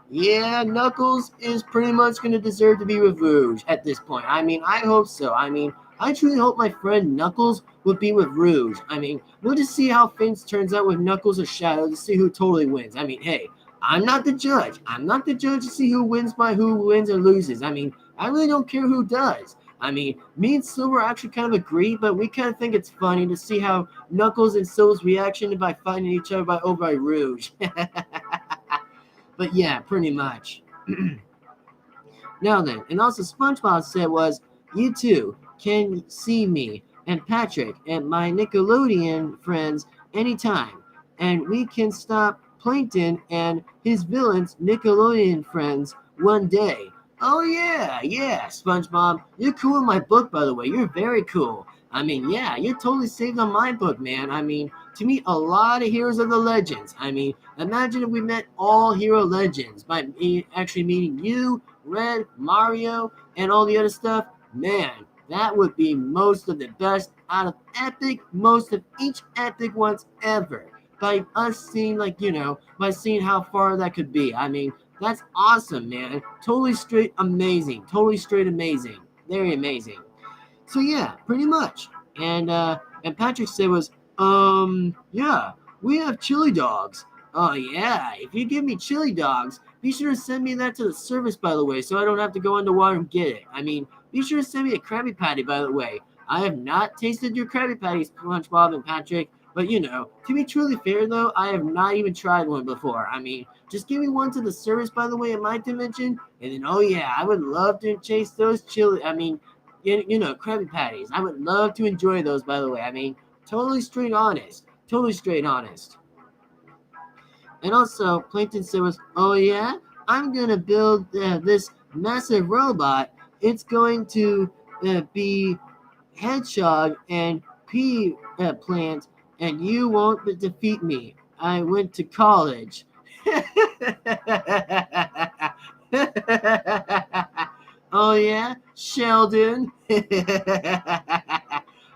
yeah, Knuckles is pretty much going to deserve to be with Rouge at this point. I mean, I hope so. I mean, I truly hope my friend Knuckles would be with Rouge. I mean, we'll just see how things turns out with Knuckles or Shadow to see who totally wins. I mean, hey, I'm not the judge. I'm not the judge to see who wins or loses. I mean, I really don't care who does. I mean, me and Silver actually kind of agree, but we kind of think it's funny to see how Knuckles and Silver's reaction by fighting each other by Rouge. But yeah, pretty much. Now then, and also SpongeBob said you two can see me and Patrick and my Nickelodeon friends anytime, and we can stop Plankton and his villains Nickelodeon friends one day. Oh yeah, SpongeBob, you're cool in my book, by the way. You're very cool. I mean, yeah, you're totally saved on my book, man. I mean, to meet a lot of heroes of the legends. I mean, imagine if we met all hero legends by actually meeting you, Red, Mario, and all the other stuff. Man, that would be most of the best out of epic, most of each epic ones ever. By us seeing, like, by seeing how far that could be. I mean, that's awesome, man. Totally straight amazing. Totally straight amazing. Very amazing. So yeah, pretty much. And Patrick said was, yeah, we have chili dogs. Oh yeah, if you give me chili dogs, be sure to send me that to the service, by the way, so I don't have to go underwater and get it. I mean, be sure to send me a Krabby Patty, by the way. I have not tasted your Krabby Patties, SpongeBob and Patrick, but to be truly fair though, I have not even tried one before. I mean, just give me one to the service, by the way, in my dimension, and then oh yeah, I would love to chase those chili. I mean, Krabby Patties. I would love to enjoy those, by the way. I mean, totally straight honest. Totally straight honest. And also, Plankton said was, oh yeah, I'm going to build this massive robot. It's going to be Hedgehog and Pea Plant, and you won't defeat me. I went to college. Oh yeah, Sheldon.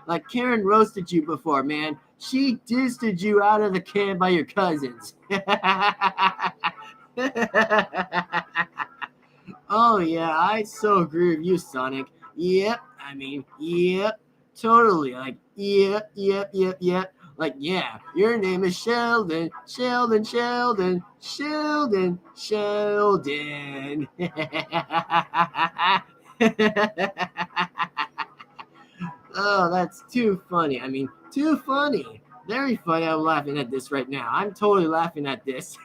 Like Karen roasted you before, man. She disted you out of the can by your cousins. Oh yeah, I so agree with you, Sonic. Yep, I mean, yep, totally. Like, yep. Like, yeah, your name is Sheldon, Sheldon. Oh, that's too funny. I mean, too funny. Very funny. I'm laughing at this right now. I'm totally laughing at this.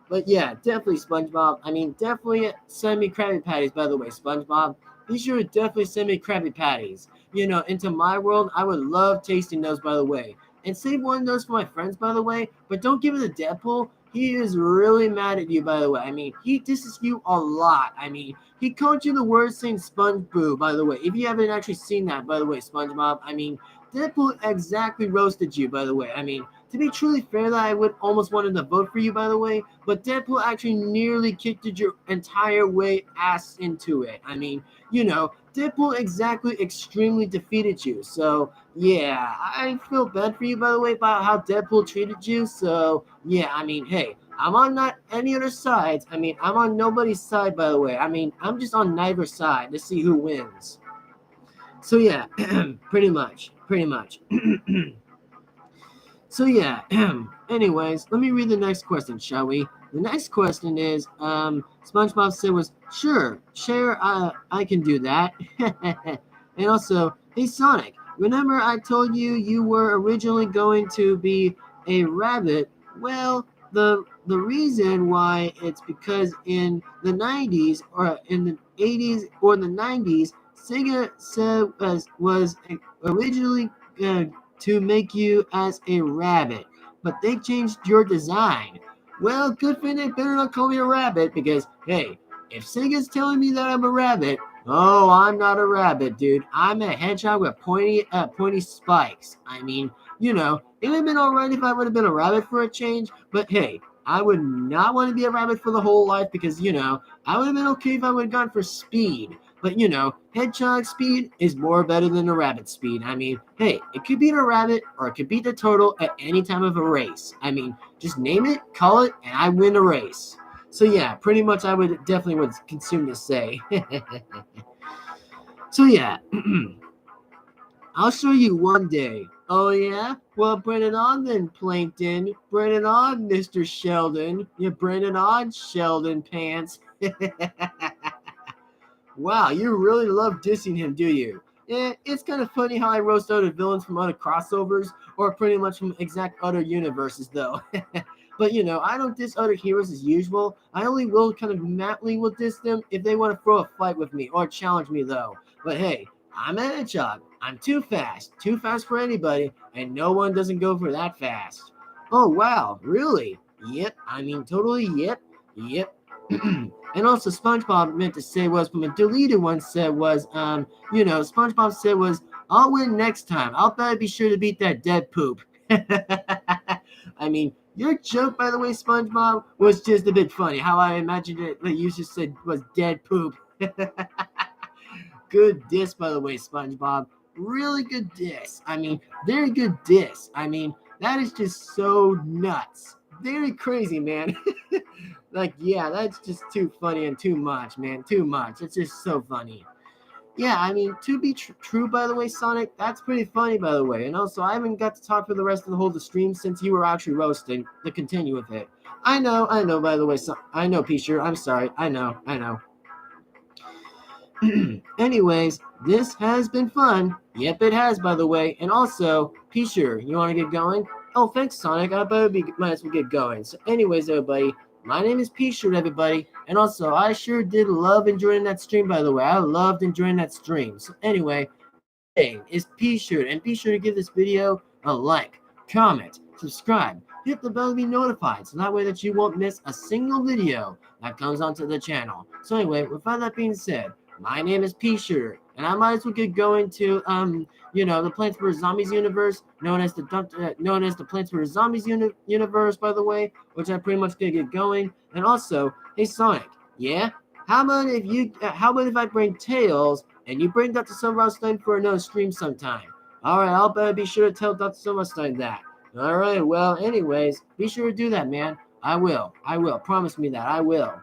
But yeah, definitely SpongeBob. I mean, definitely send me Krabby Patties, by the way, SpongeBob. Be sure to definitely send me Krabby Patties. Into my world, I would love tasting those, by the way. And save one of those for my friends, by the way. But don't give it to Deadpool. He is really mad at you, by the way. I mean, he disses you a lot. I mean, he called you the word saying Sponge Boo, by the way. If you haven't actually seen that, by the way, SpongeBob. I mean, Deadpool exactly roasted you, by the way. I mean, to be truly fair, that I would almost wanted to vote for you, by the way, but Deadpool actually nearly kicked your entire way ass into it. I mean, Deadpool exactly extremely defeated you. So, yeah, I feel bad for you, by the way, about how Deadpool treated you. So, yeah, I mean, hey, I'm on not any other sides. I mean, I'm on nobody's side, by the way. I mean, I'm just on neither side to see who wins. So, yeah, pretty much. So yeah, anyways, let me read the next question, shall we? The next question is, SpongeBob said was, sure, I can do that. And also, hey Sonic, remember I told you you were originally going to be a rabbit? Well, the reason why it's because in the 90s or in the 80s or the 90s, Sega said was originally to make you as a rabbit, but they changed your design. Well, good thing they better not call me a rabbit because, hey, if Sega's telling me that I'm a rabbit, oh, I'm not a rabbit, dude. I'm a hedgehog with pointy spikes. I mean, it would have been alright if I would have been a rabbit for a change, but hey, I would not want to be a rabbit for the whole life because, I would have been okay if I would have gone for speed. But hedgehog speed is more better than a rabbit speed. I mean, hey, it could beat a rabbit or it could beat the turtle at any time of a race. I mean, just name it, call it, and I win a race. So yeah, pretty much I would definitely would consume to say. So yeah, I'll show you one day. Oh yeah? Well, bring it on then, Plankton. Bring it on, Mr. Sheldon. You bring it on, Sheldon Pants. Wow, you really love dissing him, do you? Yeah, it's kind of funny how I roast other villains from other crossovers, or pretty much from exact other universes, though. But, I don't diss other heroes as usual. I only will kind of madly will diss them if they want to throw a fight with me or challenge me, though. But hey, I'm a hedgehog. I'm too fast for anybody, and no one doesn't go for that fast. Oh, wow, really? Yep, I mean, totally, yep. And also, SpongeBob meant to say was from a deleted one said was, SpongeBob said was, I'll win next time. I'll better be sure to beat that dead poop. I mean, your joke, by the way, SpongeBob, was just a bit funny. How I imagined it that you just said was dead poop. good diss, by the way, SpongeBob. Really good diss. I mean, very good diss. I mean, that is just so nuts. Very crazy, man. Like, yeah, that's just too funny and too much, man. Too much. It's just so funny. Yeah, I mean, to be true, by the way, Sonic, that's pretty funny, by the way. And also, I haven't got to talk for the rest of the whole stream since you were actually roasting to continue with it. I know, by the way, I know, Peashooter, I'm sorry. I know. Anyways, this has been fun. Yep, it has, by the way. And also, Peashooter, you want to get going? Oh, thanks, Sonic. I better might as well get going. So anyways, everybody, my name is Peashooter, everybody. And also, I sure did love enjoying that stream, by the way. I loved enjoying that stream. So anyway, my name is Peashooter. And be sure to give this video a like, comment, subscribe, hit the bell to be notified. So that way that you won't miss a single video that comes onto the channel. So anyway, with all that being said, my name is Peashooter, and I might as well get going to the Plants vs Zombies universe, known as the Plants vs Zombies universe, by the way, which I pretty much gonna get going. And also, hey Sonic, yeah, how about if I bring Tails and you bring Dr. Silverstein for another stream sometime? All right, I'll better be sure to tell Dr. Silverstein that. All right, well, anyways, be sure to do that, man. I will. Promise me that I will.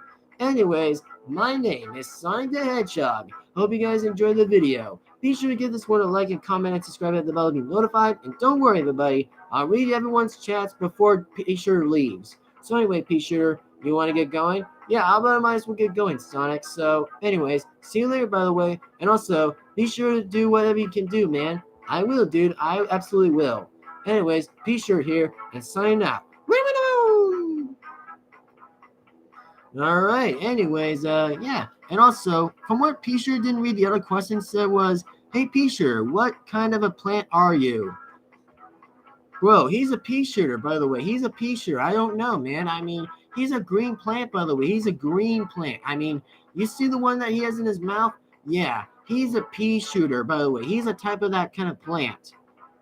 Anyways, my name is Sonic the Hedgehog. Hope you guys enjoyed the video. Be sure to give this one a like and comment and subscribe at the bell to be notified. And don't worry, everybody, I'll read everyone's chats before Peashooter leaves. So anyway, Peashooter, you want to get going? Yeah, I might as well get going, Sonic. So anyways, see you later, by the way. And also, be sure to do whatever you can do, man. I will, dude. I absolutely will. Anyways, Peashooter here, and signing out. All right. Anyways, yeah. And also, from what Peashooter didn't read, the other question said was, "Hey Peashooter, what kind of a plant are you?" Bro, he's a Peashooter, by the way. He's a Peashooter. I don't know, man. I mean, he's a green plant, by the way. He's a green plant. I mean, you see the one that he has in his mouth? Yeah, he's a Peashooter, by the way. He's a type of that kind of plant.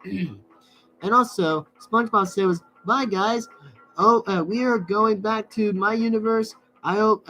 And also, SpongeBob says, "Bye, guys. Oh, we are going back to my universe. I hope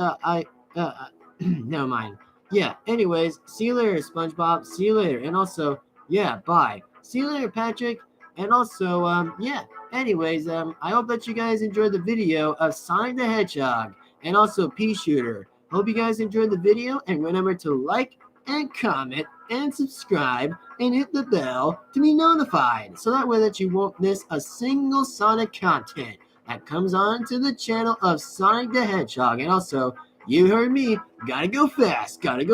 never mind. Yeah, anyways, see you later, SpongeBob. See you later. And also, yeah, bye. See you later, Patrick. And also, yeah, anyways, I hope that you guys enjoyed the video of Sonic the Hedgehog and also Peashooter. Hope you guys enjoyed the video, and remember to like and comment and subscribe and hit the bell to be notified, so that way that you won't miss a single Sonic content that comes on to the channel of Sonic the Hedgehog. And also, you heard me, gotta go fast, Sonic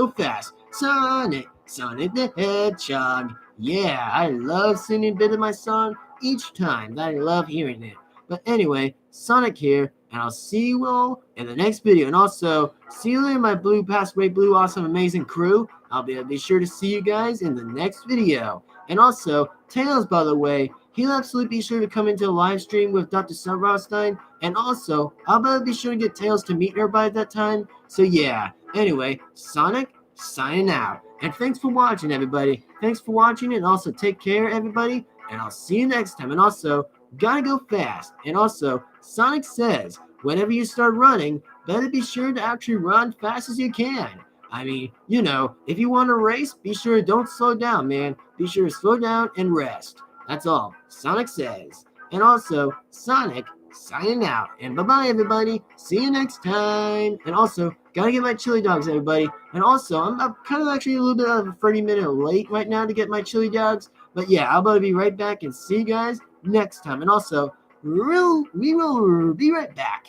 the Hedgehog. Yeah, I love singing a bit of my song each time that I love hearing it. But anyway, Sonic here, and I'll see you all in the next video. And also, see you later, my blue, past great blue, awesome, amazing crew. I'll be sure to see you guys in the next video. And also, Tails, by the way, he'll absolutely be sure to come into a live stream with Dr. Silverstein. And also, I'll better be sure to get Tails to meet everybody at that time. So yeah, anyway, Sonic, signing out. And thanks for watching, everybody. Thanks for watching, and also take care, everybody. And I'll see you next time. And also, gotta go fast. And also, Sonic says, whenever you start running, better be sure to actually run fast as you can. I mean, you know, if you want to race, be sure don't slow down, man. Be sure to slow down and rest. That's all Sonic says. And also, Sonic signing out. And bye-bye, everybody. See you next time. And also, gotta get my chili dogs, everybody. And also, I'm kind of actually a little bit of a 30-minute late right now to get my chili dogs. But yeah, I'll be right back and see you guys next time. And also, we will be right back.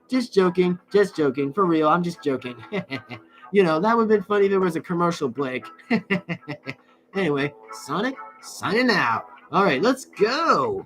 Just joking. For real, I'm just joking. You know, that would have been funny if there was a commercial break. Anyway, Sonic signing out. All right, let's go.